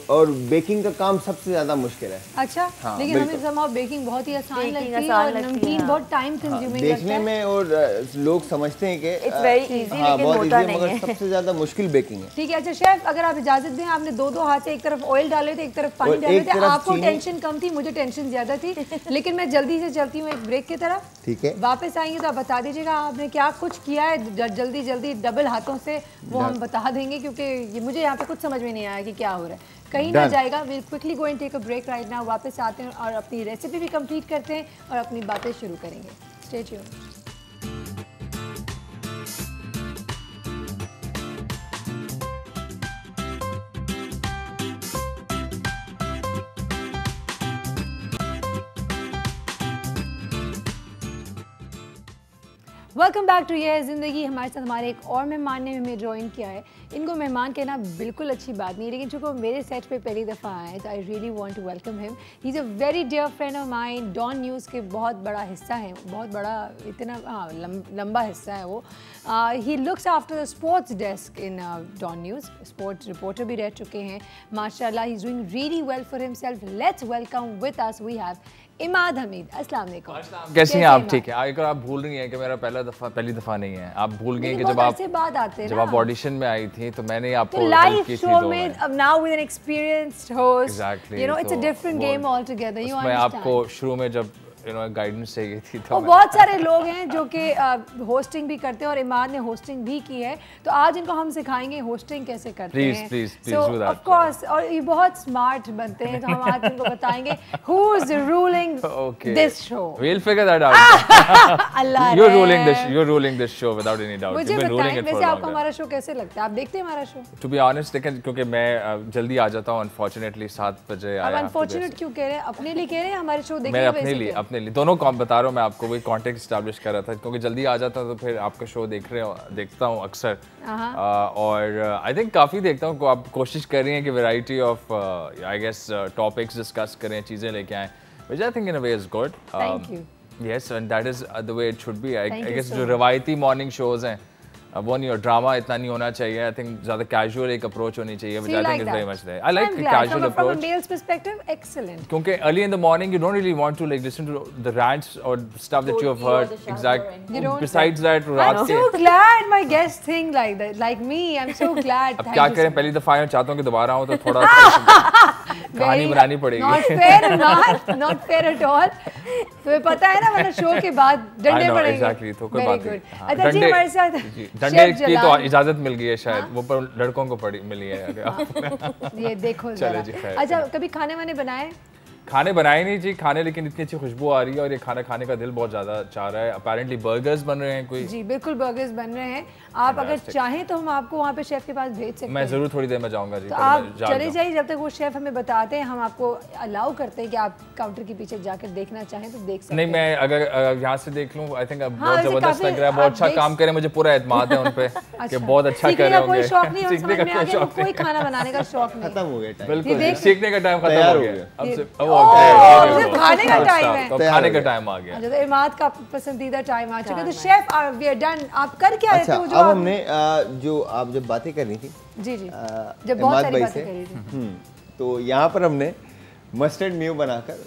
और बेकिंग का काम सबसे ज्यादा मुश्किल है। अच्छा, हाँ, लेकिन हमें समाव बेकिंग बहुत ही आसान लगती है और नमकीन बहुत टाइम कंज्यूमिंग देखने में, और लोग समझते हैं कि इट्स वेरी इजी, लेकिन होता नहीं है, मगर सबसे ज्यादा मुश्किल बेकिंग है। ठीक है। अच्छा शेफ, अगर आप इजाजत दें, आपने दो हाथ से एक तरफ ऑयल डाले थे, एक तरफ पानी डाले थे, आपको टेंशन कम थी, मुझे टेंशन ज्यादा थी, लेकिन मैं जल्दी से चलती हूँ एक ब्रेक की तरफ। ठीक है, वापस आएंगे तो आप बता दीजिएगा आपने क्या कुछ किया है, जल्दी डबल हाथों से वो हम बता देंगे, क्योंकि मुझे यहाँ पे कुछ समझ में नहीं आया कि क्या हो रहा है, कहीं ना जाएगा। Will quickly go and take a break right now. वापस आते हैं और अपनी रेसिपी भी कंप्लीट करते हैं और अपनी बातें शुरू करेंगे। Stay tuned. Welcome back to ये ज़िंदगी। हमारे साथ हमारे एक और मेहमान ने हमें ज्वाइन किया है। इनको मेहमान कहना बिल्कुल अच्छी बात नहीं है, लेकिन चूँकि मेरे सेट पे पहली दफ़ा आए तो I really want to welcome him. He is a very dear friend of mine. Dawn News के बहुत बड़ा हिस्सा है, बहुत बड़ा, इतना लंबा हिस्सा है वो। He looks after the sports desk in Dawn News, sports reporter भी रह चुके हैं माशाल्लाह। He is doing really well for himself. Let's welcome with us we have Imad Hameed. अस्सलाम वालेकुम। कैसे हैं आप? ठीक है। अगर आप भूल रही हैं कि मेरा पहली दफा नहीं है, आप भूल गए कि जब आप ऑडिशन में आई थी तो मैंने आपको लाइव शो में, अब now with N experienced host, you know it's a different game all together. You understand. मैं आपको शुरू में जब गाइडेंस चाहिए थी तो बहुत सारे लोग हैं जो कि होस्टिंग भी करते हैं और इमाद ने होस्टिंग भी की है, तो आज इनको हम सिखाएंगे होस्टिंग कैसे करते हैं। प्लीज सो ऑफ कोर्स, और ये बहुत स्मार्ट बनते हैं, तो हम आज इनको बताएंगे who is ruling this show. We will figure that out. Allah, you are ruling this show without any doubt. मुझे बताएं वैसे आपको हमारा शो कैसे लगता है? आप देखते हैं हमारा शो? टू बी ऑनेस्ट, लेकिन क्योंकि मैं जल्दी आ जाता हूं अनफॉर्चुनेटली 7 बजे आया। अब अनफॉर्चुनेट क्यों कह रहे हैं? अपने लिए कह रहे हैं हमारे शो देखने? मैं अपने लिए डेफिनेटली दोनों काम बता रहा हूँ मैं आपको, वही कॉन्टेक्स्ट स्टैब्लिश कर रहा था क्योंकि जल्दी आ जाता तो फिर आपका शो देखता हूँ अक्सर और आई थिंक काफ़ी देखता हूँ। आप कोशिश कर रही हैं कि variety of I guess topics discuss करें, चीज़ें लेके आएँ, which I think in a way is good. Thank you. Yes and that is the way it should be. I guess जो रवायती मॉर्निंग शोज हैं वो नहीं, और ड्रामा इतना नहीं होना चाहिए। आई थिंक ज़्यादा कैजुअल एक अप्रोच होनी चाहिए, which I think is very much there. I like casual approach from a male's perspective, excellent, क्योंकि early in the morning you don't really want to like listen to the rants और stuff that you have heard. Exactly, besides that रात के I'm so glad my guests think like that, like me. I'm so glad. अब क्या करें, पहली दफा आया, चाहता हूं कि दोबारा आऊं तो थोड़ा कहानी बनानी पड़ेगी। Not fair at all. तुम्हें पता है ना, मतलब शो के बाद डंडे पड़ेंगे। एग्जैक्टली, तो कोई बात नहीं। अच्छा जी, हमारे साथ डंडे की तो इजाजत मिल गई है शायद, वो पर लड़कों को मिली है। ये देखो जरा। अच्छा, कभी खाने वाने बनाए? खाने बनाए नहीं जी, खाने लेकिन इतनी अच्छी खुशबू आ रही है और ये खाना खाने का दिल बहुत ज़्यादा चाह रहा है। अपेरेंटली बर्गर्स बन रहे हैं कोई। जी बिल्कुल, बर्गर्स बन रहे हैं। आप अगर चाहें तो हम आपको वहाँ पे शेफ के पास भेज सकते हैं। मैं ज़रूर थोड़ी देर में जाऊँगा जी। तो आप चले जाइए, जब तक वो शेफ हमें बताते हैं हम आपको अलाउ करते हैं कि आप काउंटर के पीछे जाकर देखना चाहें तो देख सकते हैं। नहीं, मैं अगर यहाँ से देख लूँ, आई थिंक बहुत ज़बरदस्त लग रहा है, बहुत अच्छा काम करें, मुझे पूरा एतमाद है उन पे कि बहुत अच्छा कर रहे होंगे। सीखने का कोई शौक नहीं, कोई खाना बनाने का शौक नहीं, खत्म हो गया। बिल्कुल, सीखने का टाइम खत्म हो गया, अब सिर्फ खाने का टाइम है। तो खाने का टाइम आ गया। अच्छा, तो इमाद का पसंदीदा टाइम आ चुका है। तो शेफ वी आर डन। आप कर क्या रहे थे? अच्छा, अब हमने जो आप जब बातें कर रही थी, जी जी, जब बहुत सारी बातें कर रही थी, तो यहाँ पर हमने मस्टर्ड मेयो बनाकर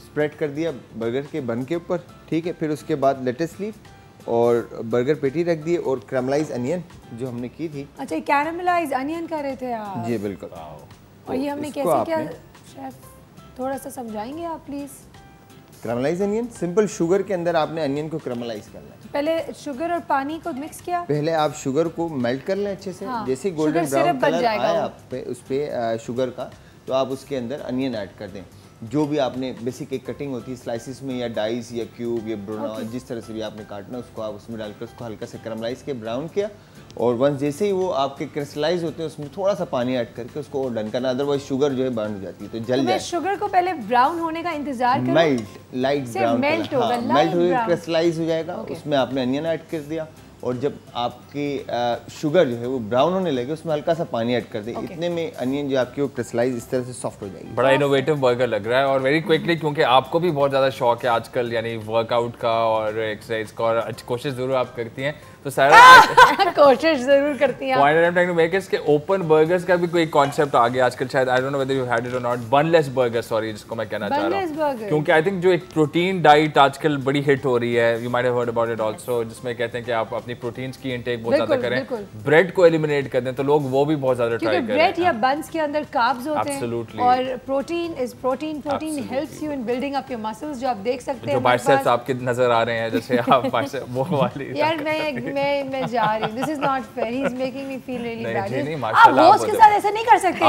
स्प्रेड कर दिया बर्गर के बन के ऊपर, ठीक है। फिर उसके बाद लेट्स लीफ और बर्गर पेटी रख दिए और कैरामलाइज अनियन जो हमने की थी। अच्छा, कैरामलाइज अनियन कर रहे थे आप? जी बिल्कुल। और ये हमने कैसे किया शेफ, थोड़ा सा समझाएंगे आप please? Caramelise onion simple sugar के अंदर आपने अनियन को कैरामलाइज करना है। पहले शुगर और पानी को मिक्स किया? पहले आप शुगर को मेल्ट कर लें अच्छे से। हाँ, जैसे गोल्डन ब्राउन कलर आए आप पे उस पे शुगर का, तो आप उसके अंदर अनियन ऐड कर दें। जो भी आपने बेसिक एक कटिंग होती है स्लाइसिस में, या डाइस या क्यूब या ब्रोना, जिस तरह से भी आपने काटना, उसको आप उसमें डालकर उसको हल्का से कैरामलाइज के ब्राउन किया। और वंस जैसे ही वो आपके क्रिस्टलाइज होते हैं उसमें थोड़ा सा पानी ऐड करके उसको और डन करना, अदरवाइज शुगर जो है बर्न हो जाती है, तो जल जाए। शुगर को पहले ब्राउन होने का इंतजार करो, लाइट ब्राउन मेल्ट हो क्रिस्टलाइज हो जाएगा। उसमें आपने अनियन ऐड कर दिया और जब आपकी शुगर जो है वो ब्राउन होने लगे उसमें हल्का सा पानी ऐड कर दे। इतने में अनियन जो आपकी वो क्रिस्टलाइज इस तरह से सॉफ्ट हो जाएगी। बड़ा इनोवेटिव बर्गर लग रहा है और वेरी क्विकली, क्योंकि आपको भी बहुत ज़्यादा शौक है आजकल, यानी वर्कआउट का और एक्सरसाइज का, और कोशिश ज़रूर आप करती हैं, तो सारा कोशिश जरूर करती हैं। Point I am trying to make is कि ओपन बर्गर्स का भी कोई कॉन्सेप्ट आ गया आजकल, शायद I don't know whether you had it और नॉट। बनलेस बर्गर, सॉरी, जिसको मैं कहना चाह रहा हूं, क्योंकि आई थिंक जो एक प्रोटीन डाइट आजकल बड़ी हिट हो रही है, you might have heard about it also, जिसमें कहते हैं कि आप अपनी प्रोटीन्स की इंटेक बहुत ज्यादा करें, ब्रेड को एलिमिनेट कर दें, तो लोग वो भी बहुत ज्यादा ट्राई कर रहे हैं। ब्रेड या बंस के अंदर कार्ब्स होते हैं और protein helps you in building up your muscles, जो आप देख सकते हैं। जो बाइसेप्स आपके नजर आ रहे हैं, जैसे आप बाइसेप वो वाली। यार मैं जा रही हूं, this is not fair, he is making me feel really bad. आप होस्ट के साथ ऐसा नहीं कर सकते।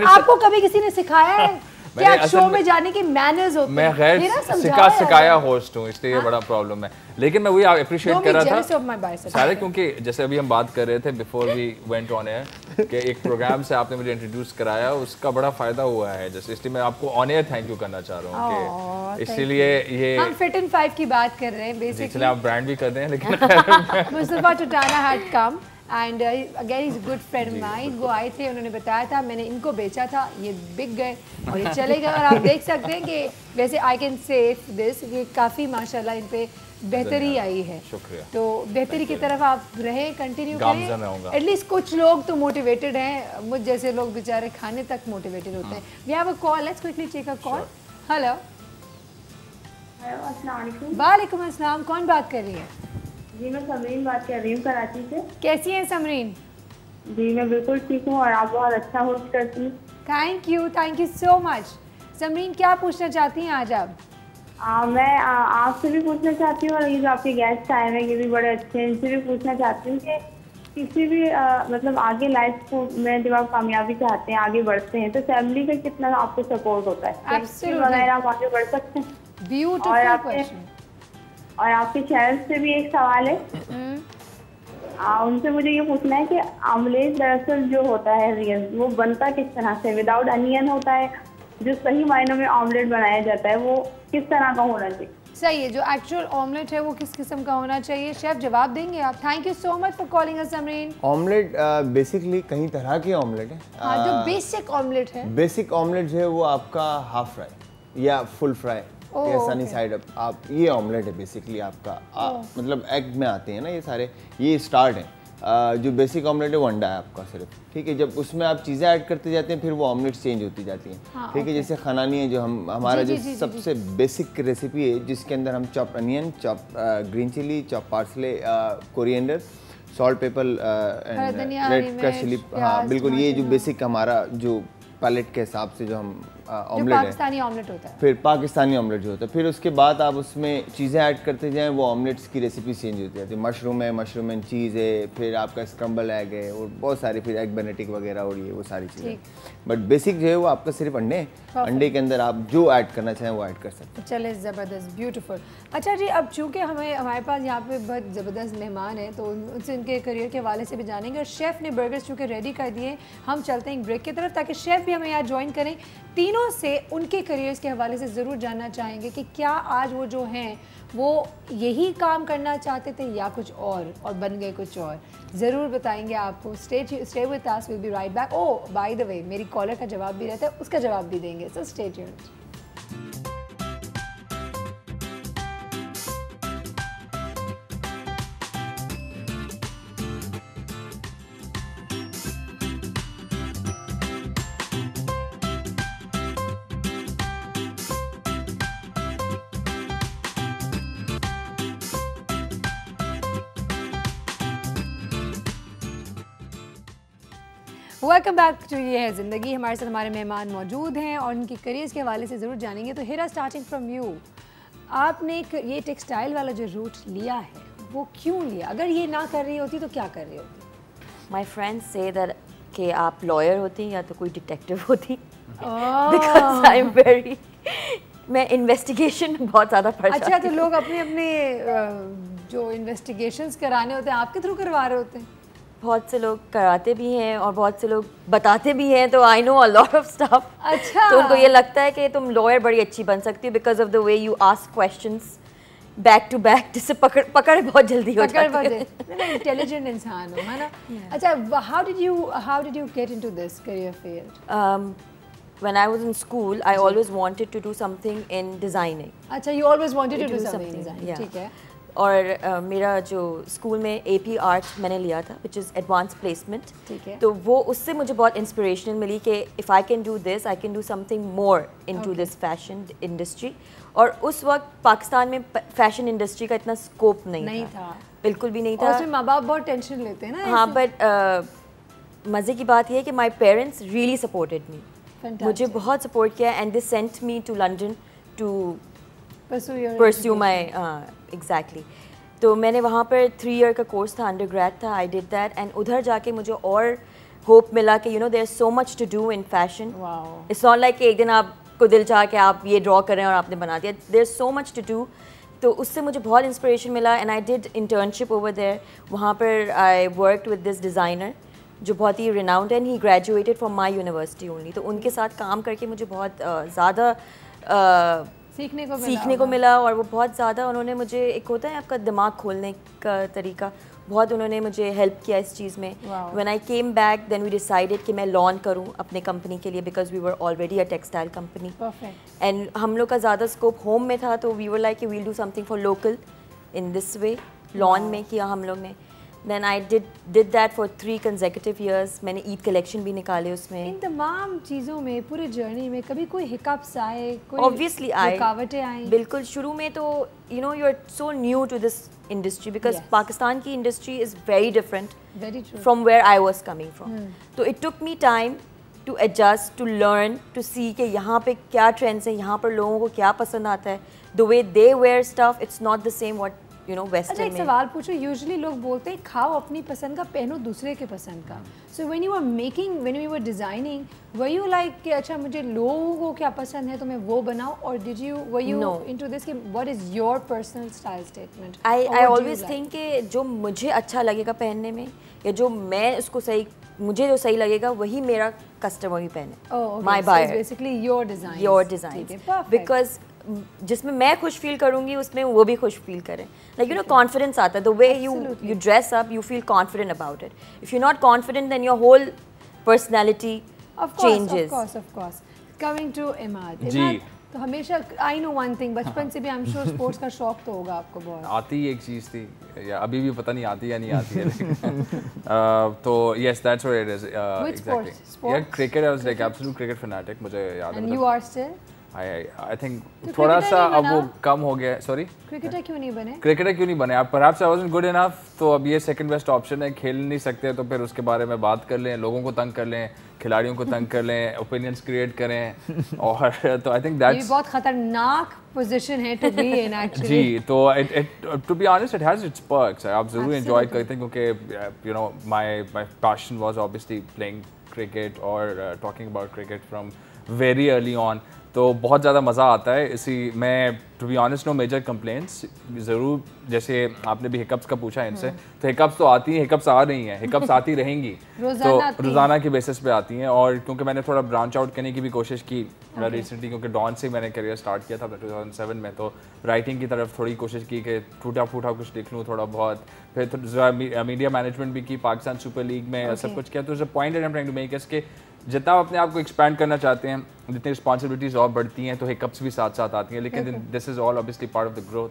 आपको कभी किसी ने सिखाया है क्या शो में जाने की मैनर्स होते हैं? मैं गैर सिखाया होस्ट हूँ, इसलिए ये बड़ा प्रॉब्लम है। लेकिन मैं वही अप्रिशिएट कर रहा था सारे, क्योंकि जैसे अभी हम बात कर रहे थे before we went on air कि एक प्रोग्राम से आपने मुझे इंट्रोड्यूस कराया, उसका बड़ा फायदा हुआ है, जैसे इसलिए मैं आपको ऑन एयर थैंक यू करना चाह रहा हूँ। इसीलिए ये हम फिट इन 5 की बात कर रहे हैं बेसिकली, आप ब्रांड भी कर दें, लेकिन Mustafa Totana had come and again is good friend mine. वो आए थे, उन्होंने बताया था, मैंने इनको बेचा था, ये बिक गए और ये चले गए। और आप देख सकते हैं कि वैसे आई कैन से दिस, ये काफ़ी माशाल्लाह इन पे बेहतरी आई है। शुक्रिया। तो बेहतरी की तरफ आप रहें, कंटिन्यू करें। एटलीस्ट कुछ लोग तो मोटिवेटेड हैं, मुझ जैसे लोग बेचारे खाने तक मोटिवेटेड होते हैं। We have a call, let's quickly take a call. Hello, वालेकुम अस्सलाम, कौन बात कर रही है? जी मैं समरीन बात कर रही हूँ कराची से। कैसी हैं समरीन? जी मैं बिल्कुल ठीक हूँ और आप बहुत अच्छा होस्ट करती हैं। Thank you so much. Samreen, क्या पूछना चाहती हैं आज आप? मैं आपसे भी पूछना चाहती हूँ और ये जो आपके गेस्ट आए हैं ये भी बड़े अच्छे हैं, इनसे भी पूछना चाहती हूँ कि किसी भी मतलब आगे लाइफ को में जब आप कामयाबी चाहते हैं, आगे बढ़ते हैं, तो फैमिली का कितना आपको सपोर्ट होता है वगैरह, आप आगे बढ़ सकते हैं? Beautiful question. और आपके चैनल से भी एक सवाल है, उनसे मुझे ये पूछना है कि आमलेट दरअसल जो होता है रियल, वो बनता किस तरह से? विदाउट अनियन होता है जो सही मायनों में ऑमलेट बनाया जाता है वो किस तरह का होना चाहिए? सही है, जो एक्चुअल ऑमलेट है वो किस किस्म का होना चाहिए, शेफ जवाब देंगे आप। Thank you so much for calling us Samreen. Omelette basically कई तरह के ऑमलेट है। हाँ, जो बेसिक ऑमलेट है, बेसिक ऑमलेट जो है वो आपका हाफ फ्राई या फुल फ्राई या सनी साइड अप, आप ये ऑमलेट है बेसिकली आपका। मतलब एग में आते हैं ना ये सारे, ये स्टार्ट है। जो बेसिक ऑमलेट है वो अंडा है आपका सिर्फ, ठीक है। जब उसमें आप चीज़ें ऐड करते जाते हैं फिर वो ऑमलेट चेंज होती जाती हैं, ठीक है। जैसे खनानी है जो हमारा जो सबसे बेसिक रेसिपी है, जिसके अंदर हम chop onion, chop green chilli, chop parsley, coriander, salt, pepper and red crush chilli, हाँ बिल्कुल, ये जो बेसिक हमारा जो पैलेट के हिसाब से जो हम ऑमलेट है, पाकिस्तानी ऑमलेट होता है। फिर पाकिस्तानी ऑमलेट जो होता है, फिर उसके बाद आप उसमें चीज़ें ऐड करते जाएं, वो ऑमलेट्स की रेसिपी चेंज होती जाती है। मशरूम है, मशरूम एंड चीज़ है, फिर आपका स्क्रम्बल एग है और बहुत सारी, फिर एग बेनेडिक्ट वगैरह और ये वो सारी चीज़ें। बट बेसिक जो है वो आपका सिर्फ अंडे, अंडे के अंदर आप जो ऐड करना चाहें वो ऐड कर सकते हैं। चले, ज़बरदस्त, ब्यूटीफुल। अच्छा जी, अब चूँकि हमारे पास यहाँ पे बहुत ज़बरदस्त मेहमान हैं, तो उनसे उनके करियर के हवाले से भी जानेंगे। और शेफ़ ने बर्गर्स चूँकि रेडी कर दिए, हम चलते हैं एक ब्रेक की तरफ ताकि शेफ़ भी हमें यहाँ ज्वाइन करें। तीनों से उनके करियर्स के हवाले से ज़रूर जानना चाहेंगे कि क्या आज वो जो हैं वो यही काम करना चाहते थे या कुछ और बन गए कुछ और, ज़रूर बताएंगे आपको। Stay with us, will B right back. Oh by the way, मेरी कॉलर का जवाब भी रहता है, उसका जवाब भी देंगे, so stay tuned. Welcome back to ये है ज़िंदगी। हमारे साथ हमारे मेहमान मौजूद हैं और उनकी करियर्स के हवाले से ज़रूर जानेंगे। तो हिरा, स्टार्टिंग फ्रॉम यू, आपने ये टेक्सटाइल वाला जो रूट लिया है वो क्यों लिया? अगर ये ना कर रही होती तो क्या कर रही होती? माई फ्रेंड्स से दैट कि आप लॉयर होती या तो कोई डिटेक्टिव होती, बिकॉज आई एम वेरी, मैं इन्वेस्टिगेशन बहुत ज़्यादा पढ़ जाती हूँ। अच्छा, तो लोग अपने जो इन्वेस्टिगेशंस कराने होते हैं आपके थ्रू करवा रहे होते हैं? बहुत से लोग कराते भी हैं और बहुत से लोग बताते भी हैं, तो I know a lot of stuff. अच्छा, तो उनको ये लगता है कि तुम लॉयर बड़ी अच्छी बन सकती हो because of the way you ask questions back to back, जिससे पकड़ बहुत जल्दी हो जाती है। मैं इंटेलिजेंट इंसान हूँ, है ना? अच्छा, how did you get into this career field? When I was in school, I always wanted to do something in designing. अच्छा, you always wanted to do something in design, ठीक है। और मेरा जो स्कूल में AP आर्ट मैंने लिया था, विच इज़ एडवांस प्लेसमेंट, ठीक है। तो वो उससे मुझे बहुत इंस्पिरेशन मिली कि if I can do this, I can do something more into this fashion industry. और उस वक्त पाकिस्तान में फैशन इंडस्ट्री का इतना स्कोप नहीं था, बिल्कुल भी नहीं था। और माँ बाप बहुत टेंशन लेते हैं ना। हाँ, बट मज़े की बात ये है कि my parents really supported me, मुझे बहुत सपोर्ट किया, and they sent me to London to pursue my, exactly. तो मैंने वहाँ पर 3 ईयर का कोर्स था, अंडर ग्रेड था, आई डिड दैट, एंड उधर जाके मुझे और होप मिला कि you know there is so much to do in fashion. It's not like एक दिन आपको दिल चाह के आप ये ड्रॉ करें और आपने बना दिया, there is so much to do. तो उससे मुझे बहुत इंस्पिरेशन मिला, and I did internship over there. वहाँ पर I worked with this designer जो बहुत ही renowned, and he graduated from my university only. तो उनके साथ काम करके मुझे बहुत ज़्यादा सीखने को मिला, और वो बहुत ज़्यादा उन्होंने मुझे, एक होता है आपका दिमाग खोलने का तरीका, बहुत उन्होंने मुझे हेल्प किया इस चीज़ में। When I came back then we decided कि मैं लॉन्च करूँ अपने कंपनी के लिए, because we were already a textile company, and हम लोग का ज़्यादा स्कोप होम में था, तो we were like we'll do something for local in this way. Launch में किया हम लोग ने, then I did that for 3 consecutive years। मैंने ईद कलेक्शन भी निकाले उसमें। इन तमाम चीज़ों में, पूरे जर्नी में कभी कोई हिकअप्स आए, कोई ऑब्वियसली आए, रुकावटें आई? बिल्कुल, शुरू में तो you know you are so new to this industry, because Pakistan की industry is very different from where I was coming from. तो it took me time to adjust, to learn, to see कि यहाँ पे क्या ट्रेंड्स हैं, यहाँ पर लोगों को क्या पसंद आता है, the way they wear stuff, it's not the same what you know western में। एक सवाल पूछो, यूजुअली लोग बोलते हैं खाओ अपनी पसंद का, पहनो दूसरे के पसंद का। So when you are making, when you are designing, were you like कि अच्छा मुझे लोगों को क्या पसंद है तो मैं वो बनाऊं, और did you were you into this कि what is your personal style statement? I always think कि जो मुझे अच्छा लगेगा पहनने में, या जो मैं उसको सही मुझे जो सही लगेगा वही मेरा कस्टमर ही पहने। My buyer, basically your design, your design, because जिसमें मैं खुश फील करूंगी उसमें वो भी खुश फील करें। लाइक यू नो कॉन्फिडेंस आता है, the way you dress up you feel confident about it. If you not confident then your whole personality changes. Of course. Coming to Imad, तो हमेशा आई नो वन थिंग, बचपन से भी आई एम श्योर स्पोर्ट्स का शौक तो होगा आपको बहुत। आती ही एक चीज़ थी, या अभी भी पता नहीं आती या नहीं आती है। तो yes that's what it is exactly. या cricket, I was like absolute cricket fanatic, मुझे याद है। And you are still? I think थोड़ा सा अब वो कम हो गया। सॉरी, क्रिकेटर क्यों नहीं बने? क्रिकेटर क्यों नहीं बने? अब perhaps I wasn't good enough, तो अब ये सेकंड बेस्ट ऑप्शन है। खेल नहीं सकते तो फिर उसके बारे में बात कर लें, लोगों को तंग कर लें, खिलाड़ियों को तंग कर लें, ओपिनियंस क्रिएट करें। और तो आई थिंक दैट्स ये बहुत खतरनाक पोजीशन है टू बी इन एक्चुअली। जी, तो it to be honest it has its perks. आप जरूर एंजॉय करते हैं क्योंकि you know my passion was obviously playing cricket और talking about cricket from very early on. तो बहुत ज़्यादा मज़ा आता है इसी में। To be honest no major complaints. ज़रूर जैसे आपने भी हिकअप्स का पूछा इनसे, तो हिकअप्स तो आती हैं, हिकअप्स आ रही हैं, हिकअप्स आती रहेंगी तो रोज़ाना के बेसिस पे आती हैं। और क्योंकि मैंने थोड़ा ब्रांच आउट करने की भी कोशिश की रिसेंटली, क्योंकि डॉन से मैंने करियर स्टार्ट किया था 2007 में, तो राइटिंग की तरफ थोड़ी कोशिश की कि टूटा फूटा कुछ लिख लूँ थोड़ा बहुत। फिर मीडिया मैनेजमेंट भी की, पाकिस्तान सुपर लीग में सब कुछ किया। तो point I am trying to make is के जितना आप अपने आप को एक्सपैंड करना चाहते हैं, जितनी रिस्पॉन्सिबिलिटीज और बढ़ती हैं तो हिकअप्स भी साथ साथ आती हैं, लेकिन this is all obviously part of the growth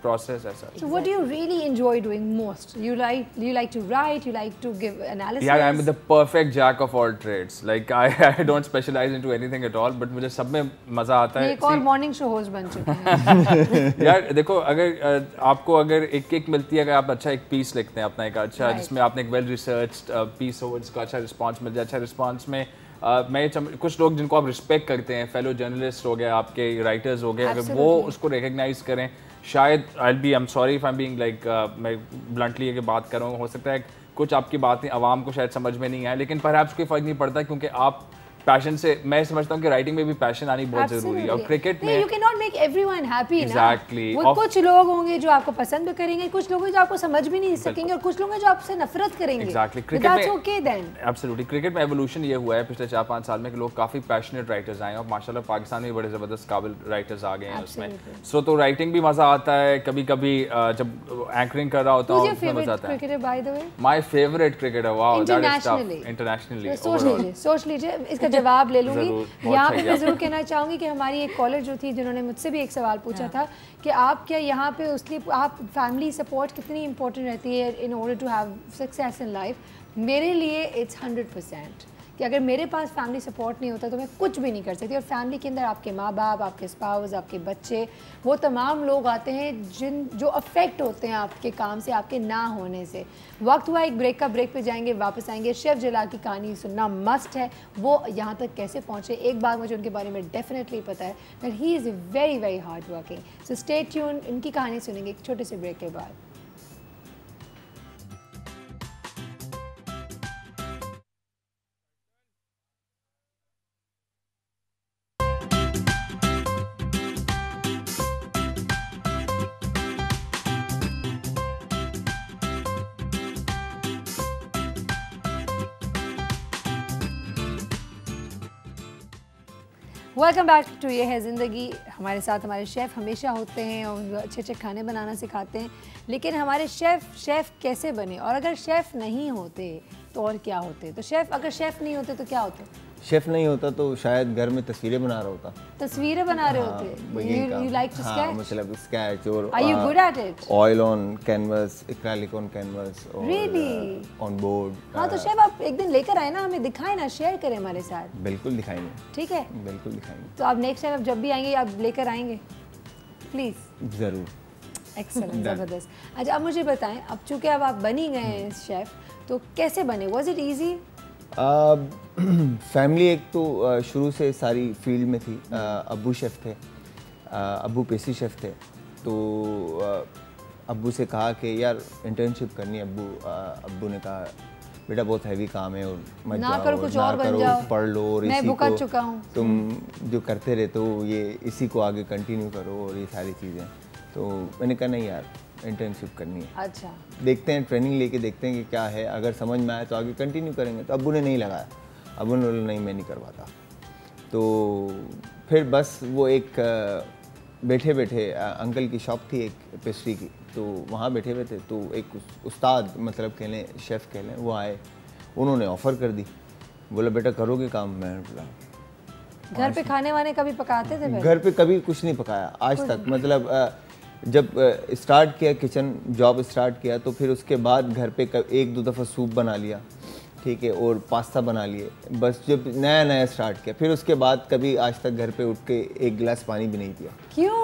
process as such. So what do you really enjoy doing most? You like to write, you like to give analysis? यार I am the perfect jack of all trades. Like I don't specialise into anything at all, but मुझे सब में मजा आता है। एक और मॉर्निंग शो होस्ट बन चुके हैं। यार देखो, अगर आपको अगर एक मिलती है, अगर आप अच्छा एक पीस लिखते हैं अपना एक अच्छा, जिसमें आपने एक वेल रिसर्च्ड पीस हो, जिसका अच्छा रिस्पॉन्स मिल जाए, अच्छा रिस्पॉन्स में कुछ लोग जिनको आप रिस्पेक्ट करते हैं, फेलो जर्नलिस्ट हो गए, आपके राइटर्स हो गए, अगर वो उसको रिकग्नाइज करें, शायद I am sorry if I am being like, मैं ब्लंटली ये बात कर रहा हूँ, हो सकता है कुछ आपकी बातें आवाम को शायद समझ में नहीं आए, लेकिन परहैप्स कोई फ़र्क नहीं पड़ता, क्योंकि आप पैशन से, मैं समझता हूँ कि राइटिंग में भी पैशन आनी बहुत जरूरी है। और क्रिकेट में you can not make everyone happy. Exactly. कुछ लोग होंगे जो आपको पसंद भी करेंगे, कुछ लोग जो आपको समझ भी नहीं सकेंगे, और कुछ लोग जो आपसे नफरत करेंगे। एग्जैक्टली। क्रिकेट में ओके देन एब्सोल्युटली क्रिकेट में एवोल्यूशन ये हुआ है पिछले 4-5 साल में कि लोग काफी पैशनेट राइटर्स आए हैं, और माशाल्लाह पाकिस्तान में बड़े जबरदस्त काबिल राइटर्स आ गए हैं उसमें। सो तो राइटिंग भी मजा आता है, कभी कभी जब एंकरिंग कर रहा होता हूँ उसमें मजा आता है। Cricketer by the way, my favourite cricketer, wow that is tough. Internationally सोच लीजिए, इसका जवाब ले लूंगी। यहाँ पे मैं ज़रूर कहना चाहूँगी कि हमारी एक कॉलर जो थी, जिन्होंने मुझसे भी एक सवाल पूछा था कि आप क्या यहाँ पे उसके आप फैमिली सपोर्ट कितनी इंपॉर्टेंट रहती है in order to have success in life. मेरे लिए इट्स 100% कि अगर मेरे पास फैमिली सपोर्ट नहीं होता तो मैं कुछ भी नहीं कर सकती। और फैमिली के अंदर आपके माँ बाप, आपके स्पाउस, आपके बच्चे, वो तमाम लोग आते हैं जो अफेक्ट होते हैं आपके काम से, आपके ना होने से। वक्त हुआ एक ब्रेक का, ब्रेक पे जाएंगे, वापस आएंगे। शेफ जलाल की कहानी सुनना मस्ट है, वो यहाँ तक कैसे पहुँचे। एक बात मुझे उनके बारे में डेफिनेटली पता है, that he is very very hard working. So stay tune, इनकी कहानी सुनेंगे एक छोटे से ब्रेक के बाद। वेलकम बैक टू ये है ज़िंदगी। हमारे साथ हमारे शेफ़ हमेशा होते हैं और अच्छे अच्छे खाने बनाना सिखाते हैं, लेकिन हमारे शेफ़ कैसे बने, और अगर शेफ़ नहीं होते तो और क्या होते। तो शेफ़, अगर शेफ़ नहीं होते तो क्या होते? शेफ नहीं होता तो शायद घर में तस्वीरें बना रहा होता। तस्वीरें बना रहे होते। You like to sketch? मतलब स्केच और Are you good at it? Oil on canvas, acrylic on canvas और Really? on board। हाँ, तो शेफ आप एक दिन लेकर आए ना, हमें दिखाए ना, शेयर करें हमारे साथ। बिल्कुल दिखाएंगे। ठीक है, बिल्कुल दिखाएंगे। तो आप नेक्स्ट टाइम जब भी आएंगे आप लेकर आएंगे प्लीज। जरूर। एक्सेलेंट, ज़बरदस्त। अच्छा, अब मुझे बताएं, अब चूँकि अब आप बन ही गए हैं शेफ, तो कैसे बने? Was it easy? फैमिली एक तो शुरू से सारी फील्ड में थी। अब्बू शेफ़ थे, अब्बू पेस्ट्री शेफ़ थे, तो अब्बू से कहा कि यार इंटर्नशिप करनी है। अब्बू ने कहा बेटा बहुत हैवी काम है और मत ना जाओ, करो, कुछ ना और बन करो, जाओ, पढ़ लो और मैं इसी भुगत को चुका हूँ, तुम जो करते रहते हो ये इसी को आगे कंटिन्यू करो और ये सारी चीज़ें। तो मैंने कहा नहीं यार, इंटर्नशिप करनी है। अच्छा, देखते हैं, ट्रेनिंग लेके देखते हैं कि क्या है, अगर समझ में आए तो आगे कंटिन्यू करेंगे। तो अब्बू ने नहीं लगाया, अब्बू ने बोला नहीं मैं नहीं करवाता। तो फिर बस वो एक बैठे बैठे अंकल की शॉप थी एक पेस्ट्री की, तो वहाँ बैठे हुए थे, तो एक उस्ताद मतलब कह लें, शेफ़ कह लें, वो आए, उन्होंने ऑफ़र कर दी, बोला बेटा करोगे काम? मैं बोला घर पे खाने वाने कभी पकाते थे? घर पे कभी कुछ नहीं पकाया आज तक। मतलब जब स्टार्ट किया किचन जॉब स्टार्ट किया, तो फिर उसके बाद घर पे एक दो दफ़ा सूप बना लिया, ठीक है, और पास्ता बना लिए, बस जब नया नया स्टार्ट किया। फिर उसके बाद कभी आज तक घर पे उठ के एक गिलास पानी भी नहीं पिया। क्यों?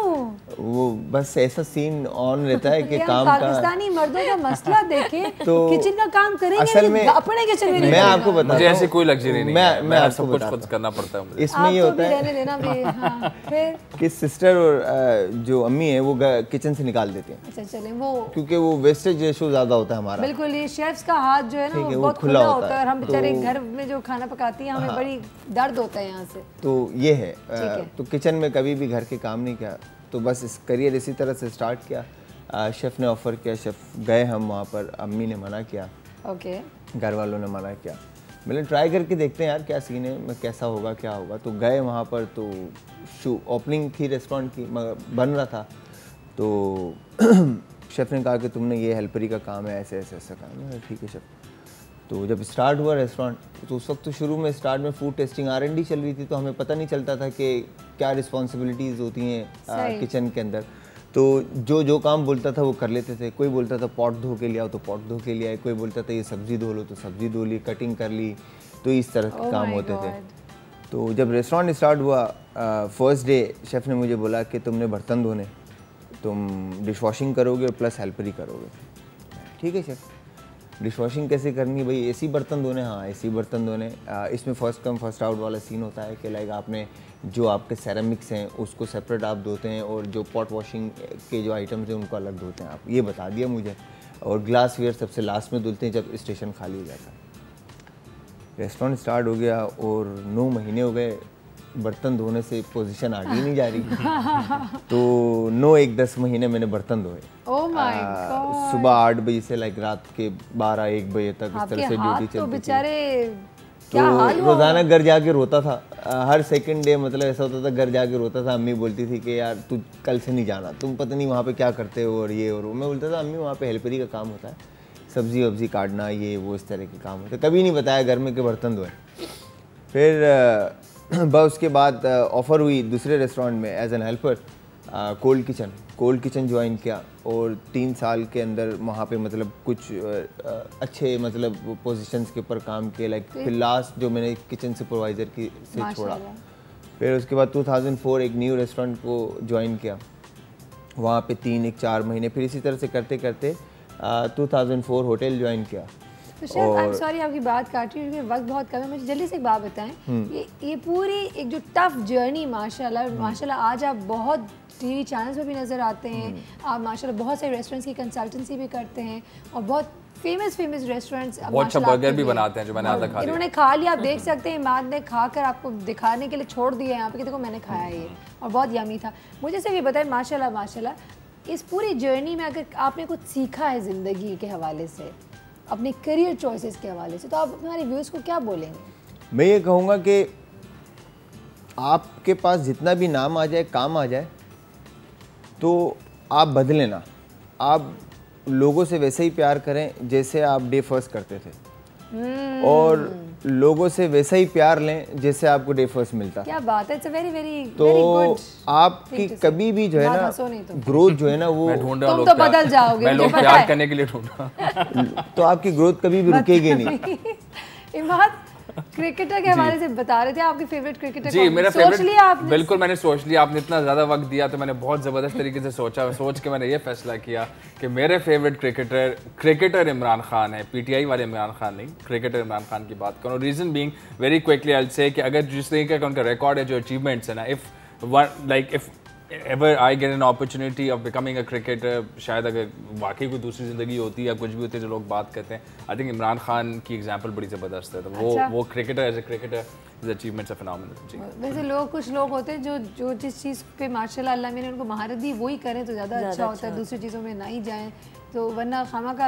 वो बस ऐसा सीन ऑन रहता है कि काम का, पाकिस्तानी मर्दों का मसला देखें तो किचन का काम करेंगे असल में अपने किचन में। मैं आपको बताता हूं, मुझे ऐसी कोई लग्जरी नहीं है, मैं आपको सब कुछ खुद करना पड़ता है मुझे। इसमें ये होता है देना भी, हाँ, फिर कि सिस्टर और जो अम्मी है वो किचन से निकाल देते हैं। अच्छा चलें, वो क्योंकि वो वेस्टेज रेशो ज़्यादा होता है हमारा। बिल्कुल, ये शेफ्स का हाथ जो है ना वो बहुत खुला होता है, और हम बेचारे घर में जो खाना पकाती हैं हमें बड़ी दर्द होता है यहाँ से। तो ये है, तो किचन में कभी भी घर के काम नहीं किया, तो बस इस करियर इसी तरह से स्टार्ट किया। शेफ़ ने ऑफ़र किया, शेफ़ गए हम वहाँ पर, अम्मी ने मना किया, ओके, घर वालों ने मना किया। मैंने ट्राई करके देखते हैं यार क्या सीन है, कैसा होगा क्या होगा। तो गए वहाँ पर, तो ओपनिंग थी रेस्टोरेंट की, बन रहा था, तो शेफ़ ने कहा कि तुमने ये हेल्परी का काम है, ऐसे ऐसे ऐसा काम है। ठीक है शेफ़। तो जब स्टार्ट हुआ रेस्टोरेंट, तो उस वक्त तो शुरू में स्टार्ट में फूड टेस्टिंग R&D चल रही थी, तो हमें पता नहीं चलता था कि क्या रिस्पॉन्सिबिलिटीज़ होती हैं किचन के अंदर। तो जो काम बोलता था वो कर लेते थे। कोई बोलता था पॉट धो के लिया तो पॉट धो के लिया, कोई बोलता था ये सब्ज़ी धो लो तो सब्ज़ी धो ली, कटिंग कर ली, तो इस तरह के काम होते थे। तो जब रेस्टोरेंट स्टार्ट हुआ, फर्स्ट डे शेफ़ ने मुझे बोला कि तुमने बर्तन धोने, तुम डिश वॉशिंग करोगे और प्लस हेल्परी करोगे। ठीक है शेफ़। डिश वॉशिंग कैसे करनी है भाई? ऐसी बर्तन धोने? हाँ ऐसी बर्तन धोने। इसमें फर्स्ट कम फर्स्ट आउट वाला सीन होता है कि लाइक आपने जो आपके सेरेमिक्स हैं उसको सेपरेट आप धोते हैं, और जो पॉट वॉशिंग के जो आइटम्स हैं उनको अलग धोते हैं आप। ये बता दिया मुझे। और ग्लास वेयर सबसे लास्ट में धुलते हैं जब स्टेशन खाली हो जाता है। रेस्टोरेंट स्टार्ट हो गया और 9 महीने हो गए, बर्तन धोने से पोजीशन आगे नहीं जा रही। तो 9-10 महीने मैंने बर्तन धोए। Oh my God. सुबह 8 बजे से लाइक रात के 12-1 बजे तक इस तरह से ड्यूटी चलती थी। बेचारे तो रोज़ाना घर जाके रोता था, हर सेकंड डे। मतलब ऐसा होता था घर जाके रोता था। अम्मी बोलती थी कि यार तू कल से नहीं जाना, तुम पता नहीं वहाँ पे क्या करते हो और ये और वो। मैं बोलता था अम्मी वहाँ पे हेल्परी का काम होता है, सब्जी वब्जी काटना ये वो इस तरह के काम होते। कभी नहीं बताया घर में कि बर्तन धोए। फिर बस उसके बाद ऑफ़र हुई दूसरे रेस्टोरेंट में as an helper, cold kitchen join किया, और 3 साल के अंदर वहाँ पे मतलब कुछ अच्छे मतलब पोजीशंस के ऊपर काम किए। लाइक फिर लास्ट जो मैंने किचन सुपरवाइज़र की से छोड़ा, फिर उसके बाद 2004 एक न्यू रेस्टोरेंट को ज्वाइन किया, वहाँ पे 3-4 महीने। फिर इसी तरह से करते करते 2004 होटल ज्वाइन किया। तो शेफ, आई एम सॉरी आपकी बात काट रही हूँ क्योंकि वक्त बहुत कम है, मुझे जल्दी से एक बात बताएं। ये पूरी एक जो टफ जर्नी माशाल्लाह आज आप बहुत टीवी चैनल्स पे भी नज़र आते हैं, आप माशाल्लाह बहुत सारे रेस्टोरेंट्स की कंसल्टेंसी भी करते हैं, और बहुत फेमस रेस्टोरेंट्स, बहुत अच्छा बर्गर भी बनाते हैं जो मैंने आज तक खा लिया। इन्होंने खा लिया, आप देख सकते हैं। इमाद ने खाकर आपको दिखाने के लिए छोड़ दिया यहाँ पे कि देखो मैंने खाया ये, और बहुत यमी था। मुझे सिर्फ ये बताएं, माशाल्लाह इस पूरी जर्नी में अगर आपने कुछ सीखा है ज़िंदगी के हवाले से, अपने करियर चॉइसेस के हवाले से, तो आप हमारे व्यूअर्स को क्या बोलेंगे? मैं ये कहूँगा कि आपके पास जितना भी नाम आ जाए, काम आ जाए, तो आप बदलें ना। आप लोगों से वैसे ही प्यार करें जैसे आप डे फर्स्ट करते थे, और लोगों से वैसा ही प्यार लें जैसे आपको डे फर्स्ट मिलता। क्या बात है, इट्स अ वेरी वेरी तो आपकी कभी भी जो है ना ग्रोथ जो है ना वो तुम तो बदल जाओगे। मैं लोग प्यार करने के लिए ढूंढ रहा। तो आपकी ग्रोथ कभी भी रुकेगी नहीं। इमाद क्रिकेटर के हवाले से बता रहे थे, आपकी फेवरेट क्रिकेटर जी, मेरा फेवरेट, लिया आपने? बिल्कुल मैंने सोच लिया। आपने इतना ज़्यादा वक्त दिया तो मैंने बहुत ज़बरदस्त तरीके से सोच के मैंने ये फैसला किया कि मेरे फेवरेट क्रिकेटर इमरान खान है। PTI वाले इमरान खान नहीं, क्रिकेटर इमरान खान की बात करूँ। Reason being very quickly I will say कि अगर जिस तरीके का उनका रिकॉर्ड है, जो अचीवमेंट्स है ना, if ever I get an opportunity of becoming a cricketer, शायद अगर वाकई कोई दूसरी ज़िंदगी होती या कुछ भी होती है जो लोग बात करते हैं, I think इमरान खान की एग्जांपल बड़ी ज़बरदस्त है। तो वो cricketer as a cricketer his achievements are phenomenal। वैसे कुछ लोग होते हैं जो जिस चीज़ पे माशाल्लाह अल्लाह ने उनको महारत दी वही करें तो ज़्यादा अच्छा होता है, दूसरी चीज़ों में ना ही जाएं तो वरना खामा का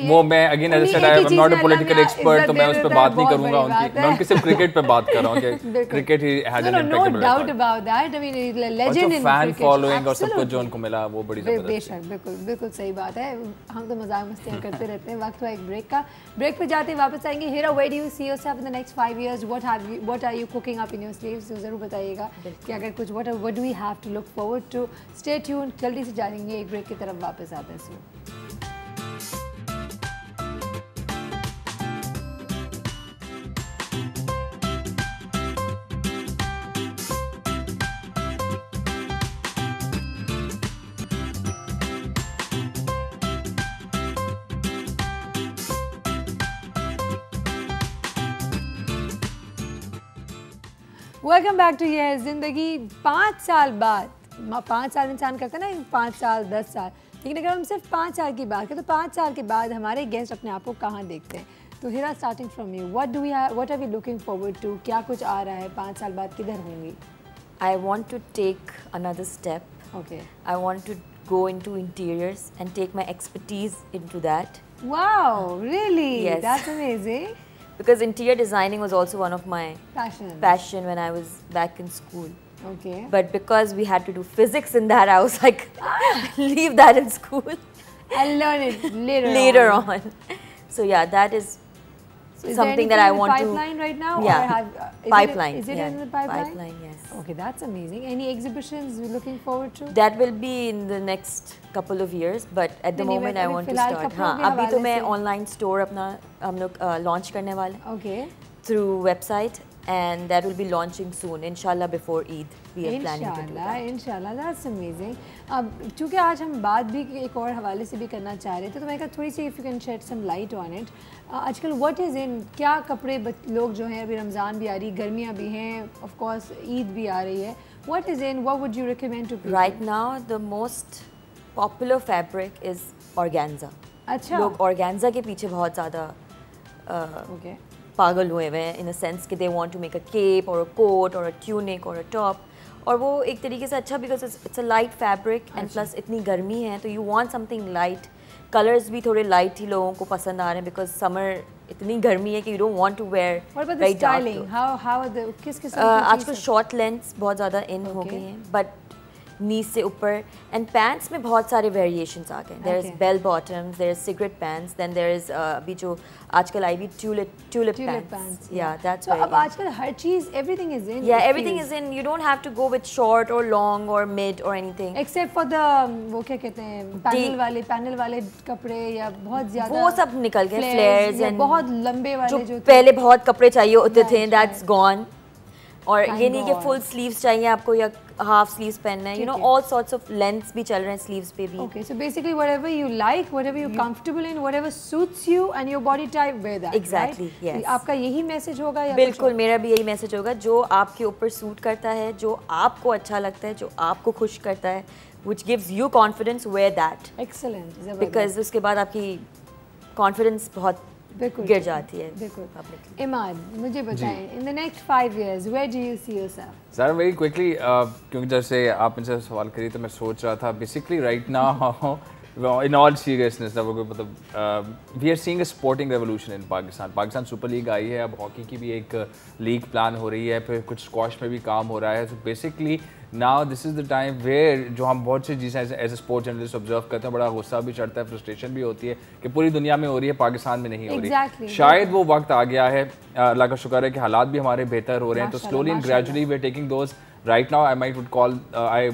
वो मैं again as said I am not a political expert तो मैं उस पे बात नहीं करूंगा मैं उनकी सिर्फ क्रिकेट पे बात कर रहा हूं कि cricket he has an impact no doubt about that I mean legend in fan following और सब कुछ जो उनको मिला वो बड़ी जबरदस्त बेशक बिल्कुल सही बात है। हम तो मजाक मस्तियां करते रहते हैं। वक्त हुआ एक ब्रेक का, ब्रेक पे जाते ही वापस आएंगे। Hira, where do you see yourself in the next 5 years? What are you cooking up in your sleeves? जरूर बताइएगा कि अगर कुछ what do we have to look forward to. Stay tuned, जल्दी से जाएंगे एक ब्रेक की तरफ, वापस आते हैं। वेलकम बैक टू ये ज़िंदगी। 5 साल बाद, 5 साल इंसान करता है ना, 5 साल 10 साल, लेकिन अगर हम सिर्फ 5 साल की बात करें तो 5 साल के बाद हमारे गेस्ट अपने आप को कहाँ देखते हैं? तो Hira, starting from you, what are we looking forward to? क्या कुछ आ रहा है? 5 साल बाद किधर होंगी? I want to take another step. Okay. I want to go into interiors and take my expertise into that. Wow, really? Yes. That's amazing. Because interior designing was also one of my passion when I was back in school. Okay. But because we had to do physics in that, I was like, leave that in school. I'll learn it later on. So yeah, that is something that I want to. Pipeline right now? Yeah. Pipeline. Is it in the pipeline? Pipeline, yes. Okay, that's amazing. Any exhibitions we're looking forward to? That will be in the next couple of years, but at the moment I want to start. हाँ, अभी तो मैं online store अपना हम लोग launch करने वाले हैं. Okay. Through website, and that will be launching soon. Inshallah before Eid, we are planning to do that. Inshallah, that's amazing. अब चूँकि आज हम बात भी एक और हवाले से भी करना चाह रहे थे, तो मैं कहा थोड़ी सी if you can shed some light on it. आजकल what is in, क्या कपड़े लोग जो हैं, अभी रमज़ान भी आ रही, गर्मियाँ भी हैं, of course ईद भी आ रही है. What is in? What would you recommend to people? Right now, the most popular fabric is organza. अच्छा. लोग organza के पीछे बहुत ज़्यादा okay. पागल हुए हैं in a sense कि they want to make a cape or a coat or a tunic or a top. और वो एक तरीके से अच्छा because it's a light fabric and plus इतनी गर्मी है तो you want something light. Colors भी थोड़े light ही लोगों को पसंद आ रहे हैं because summer इतनी गर्मी है कि you don't want to wear very dark clothes. How are the किस किस्म की आजकल short lengths बहुत ज़्यादा in हो गई हैं but नी से ऊपर एंड पैंट्स में बहुत सारे वेरिएशंस आ गए. There is bell bottoms, there is cigarette pants, then there is अभी जो आजकल आई भी tulip pants. Yeah that's why अब आजकल हर चीज everything is in. Yeah everything is in. You don't have to go with short और लॉन्ग और मिड और एनीथिंग एक्सेप्ट फॉर द वो क्या कहते हैं पैनल वाले कपड़े या बहुत ज्यादा वो सब निकल गए. फ्लेयर्स एंड बहुत लंबे वाले जो पहले बहुत कपड़े चाहिए होते थे दैट्स गॉन. और ये नहीं कि फुल स्लीव्स चाहिए आपको या हाफ स्लीव्स पहनना है. You know all sorts of lengths भी चल रहे हैं स्लीव्स पे भी. Okay so basically whatever you like, whatever you comfortable in, whatever suits you and your body type, wear that. Exactly, yes. आपका यही मैसेज होगा या बिल्कुल मेरा भी यही मैसेज होगा. जो आपके ऊपर सूट करता है, जो आपको अच्छा लगता है, जो आपको खुश करता है, which gives you confidence, wear that. Excellent. Because उसके बाद आपकी कॉन्फिडेंस बहुत गिर जाती है. बिल्कुल. इमाद, मुझे बताएं in the next 5 years where do you see yourself? Sir very quickly, क्योंकि जैसे आप इनसे सवाल करी तो मैं सोच रहा था basically right now in all seriousness, we are seeing a sporting revolution in Pakistan. Pakistan Super League आई है, अब हॉकी की भी एक लीग प्लान हो रही है, फिर कुछ स्क्वॉश में भी काम हो रहा है. So basically now this is the time where जो हम बहुत सी चीज़ें as a sports journalist observe करते हैं, बड़ा गुस्सा भी चढ़ता है, फ्रस्ट्रेशन भी होती है कि पूरी दुनिया में हो रही है, पाकिस्तान में नहीं हो रही. शायद वो वक्त आ गया है, अल्लाह का शुक्र है कि हालात भी हमारे बेहतर हो रहे हैं. तो slowly and gradually we are taking those. Right now, I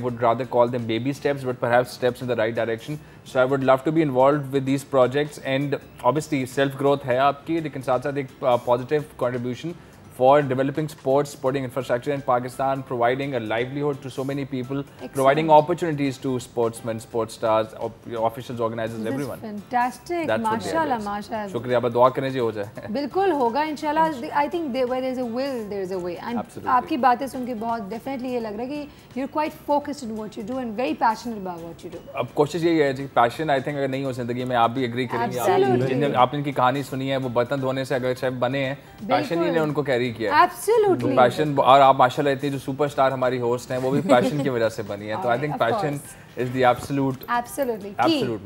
would rather call them baby steps, but perhaps steps in the right direction. So I would love to be involved with these projects, and obviously self growth है आपकी, लेकिन साथ साथ एक positive contribution for developing sports, sporting infrastructure in Pakistan, providing a livelihood to so many people, providing opportunities to sportsmen, sports stars, officials, organizers, everyone. Fantastic, माशाल्लाह माशाल्लाह. शुक्रिया, अब दुआ करने जी हो जाए. बिल्कुल होगा इंशाल्लाह. I think where there is a will, there is a way. And आपकी बातें सुन के बहुत definitely ये लग रहा है कि you're quite focused in what you do and very passionate about what you do. अब कोशिश यही है जी, passion I think अगर नहीं हो जिंदगी में, आप भी agree करेंगे. आपने इनकी कहानी सुनी है, वो बर्तन धोने से अगर शेफ बने हैं, passion ही ने उनको कैरी किया है. Absolutely. पैशन, और आप माशाल्लाह इतनी जो सुपरस्टार हमारी होस्ट हैं वो भी पैशन की वजह से बनी है. तो I think passion is the absolute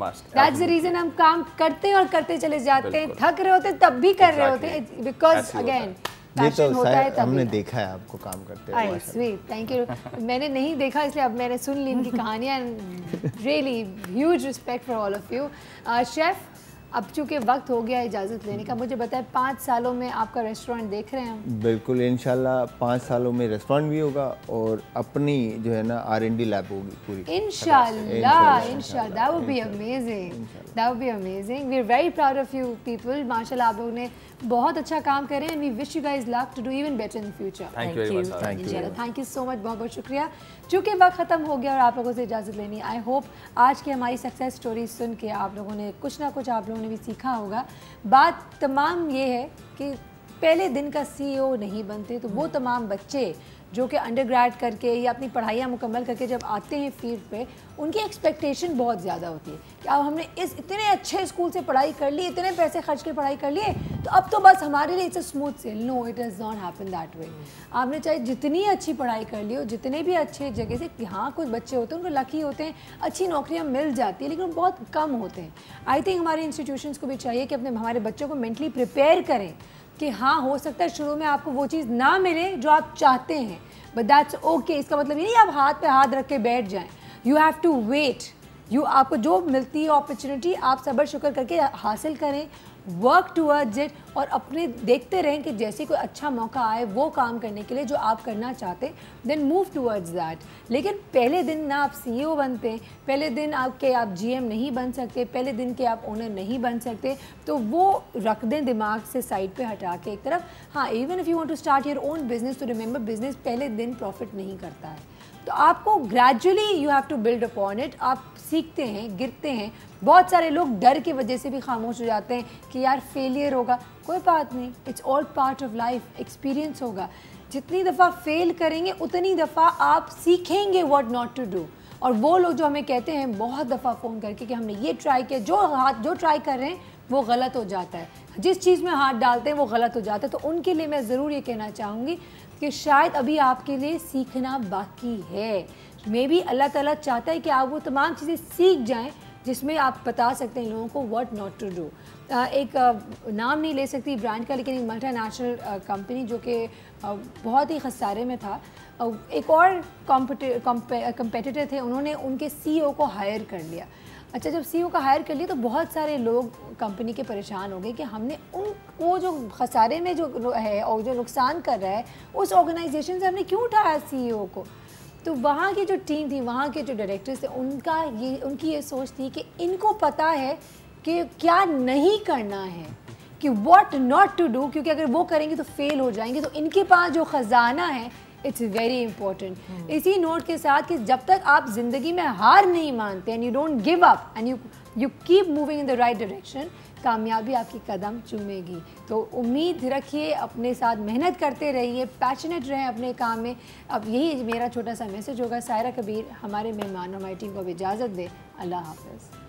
must. That's the reason हम काम करते हैं और करते चले जाते हैं, थक रहे होते हैं तब भी कर रहे होते हैं, बिकॉज अगेन ये तो हमने देखा है आपको काम करते हुए. Sweet, thank you. मैंने नहीं देखा इसलिए अब मैंने सुन ली इनकी कहानियाँ. Really huge respect for all of you. Chef, अब चूँकि वक्त हो गया इजाज़त लेने का, मुझे बताएं 5 सालों में आपका रेस्टोरेंट देख रहे हैं हम? बिल्कुल, इंशाल्लाह 5 सालों में रेस्टोरेंट भी होगा और अपनी जो है ना R&D लैब होगी पूरी. इंशाल्लाह that would be amazing. That would be amazing. We are very proud of you people. माशाल्लाह आप लोगों ने बहुत अच्छा काम कर रहे हैं. We wish you guys luck to do even better in future. Thank you. Thank you so much, बहुत बहुत शुक्रिया. चूँकि वक्त ख़त्म हो गया और आप लोगों से इजाज़त लेनी. आई होप आज की हमारी सक्सेस स्टोरी सुन के आप लोगों ने कुछ ना कुछ आप लोगों ने भी सीखा होगा. बात तमाम ये है कि पहले दिन का CEO नहीं बनते, तो वो तमाम बच्चे जो कि अंडरग्रेड करके या अपनी पढ़ाइयाँ मुकम्मल करके जब आते हैं फील्ड पे, उनकी एक्सपेक्टेशन बहुत ज़्यादा होती है कि अब हमने इस इतने अच्छे स्कूल से पढ़ाई कर ली, इतने पैसे खर्च के पढ़ाई कर लिए, तो अब तो बस हमारे लिए it's a smooth sale. No, it does not happen that way. आपने चाहे जितनी अच्छी पढ़ाई कर ली हो, जितने भी अच्छे जगह से, यहाँ कुछ बच्चे होते हैं उनको लकी होते हैं, अच्छी नौकरियाँ मिल जाती है, लेकिन वो बहुत कम होते हैं. आई थिंक हमारे इंस्टीट्यूशंस को भी चाहिए कि अपने हमारे बच्चों को मेंटली प्रिपेयर करें कि हाँ, हो सकता है शुरू में आपको वो चीज़ ना मिले जो आप चाहते हैं, बट दैट्स ओके. इसका मतलब ये नहीं आप हाथ पे हाथ रख के बैठ जाएं. You have to wait. आपको जो मिलती है अपॉर्चुनिटी, आप सब्र शुक्र करके हासिल करें, वर्क टूवर्ड्स इट, और अपने देखते रहें कि जैसे कोई अच्छा मौका आए वो काम करने के लिए जो आप करना चाहते, देन मूव टूवर्ड्स दैट. लेकिन पहले दिन ना आप CEO बनते, पहले दिन आप GM नहीं बन सकते, पहले दिन के आप ओनर नहीं बन सकते, तो वो रख दें दिमाग से साइड पे हटा के एक तरफ. हाँ, even if you want to start your own business, तो रिमेंबर बिजनेस पहले दिन प्रॉफिट नहीं करता है. तो आपको gradually you have to build upon it. आप सीखते हैं, गिरते हैं. बहुत सारे लोग डर की वजह से भी खामोश हो जाते हैं कि यार फेलियर होगा. कोई बात नहीं, it's all part of life. Experience होगा. जितनी दफ़ा फेल करेंगे उतनी दफ़ा आप सीखेंगे व्हाट नॉट टू डू. और वो लोग जो हमें कहते हैं बहुत दफ़ा फ़ोन करके कि हमने ये ट्राई किया, जो ट्राई कर रहे हैं वो गलत हो जाता है, जिस चीज़ में हाथ डालते हैं वो गलत हो जाता है, तो उनके लिए मैं ज़रूर ये कहना चाहूँगी कि शायद अभी आपके लिए सीखना बाकी है. मे बी अल्लाह ताला चाहता है कि आप वो तमाम चीज़ें सीख जाएं जिसमें आप बता सकते हैं लोगों को व्हाट नॉट टू डू. एक नाम नहीं ले सकती ब्रांड का, लेकिन एक मल्टीनेशनल कंपनी जो कि बहुत ही खसारे में था, एक और कंपेटिटर थे, उन्होंने उनके CEO को हायर कर लिया. अच्छा, जब CEO का हायर कर लिया तो बहुत सारे लोग कंपनी के परेशान हो गए कि हमने वो जो खसारे में जो है और जो नुकसान कर रहा है उस ऑर्गेनाइजेशन से हमने क्यों उठाया CEO को. तो वहाँ की जो टीम थी, वहाँ के जो डायरेक्टर्स थे, उनकी ये सोच थी कि इनको पता है कि क्या नहीं करना है, कि व्हाट नॉट टू डू, क्योंकि अगर वो करेंगे तो फेल हो जाएंगे. तो इनके पास जो ख़जाना है, इट्स वेरी इंपॉर्टेंट. इसी नोट के साथ कि जब तक आप ज़िंदगी में हार नहीं मानते and you don't give up and you keep moving in the right direction, कामयाबी आपकी कदम चूमेगी. तो उम्मीद रखिए, अपने साथ मेहनत करते रहिए, पैशनेट रहें अपने काम में. अब यही मेरा छोटा सा मैसेज होगा. सायरा कबीर हमारे मेहमान, हमारी टीम को भी इजाज़त दे. अल्लाह हाफ़िज़.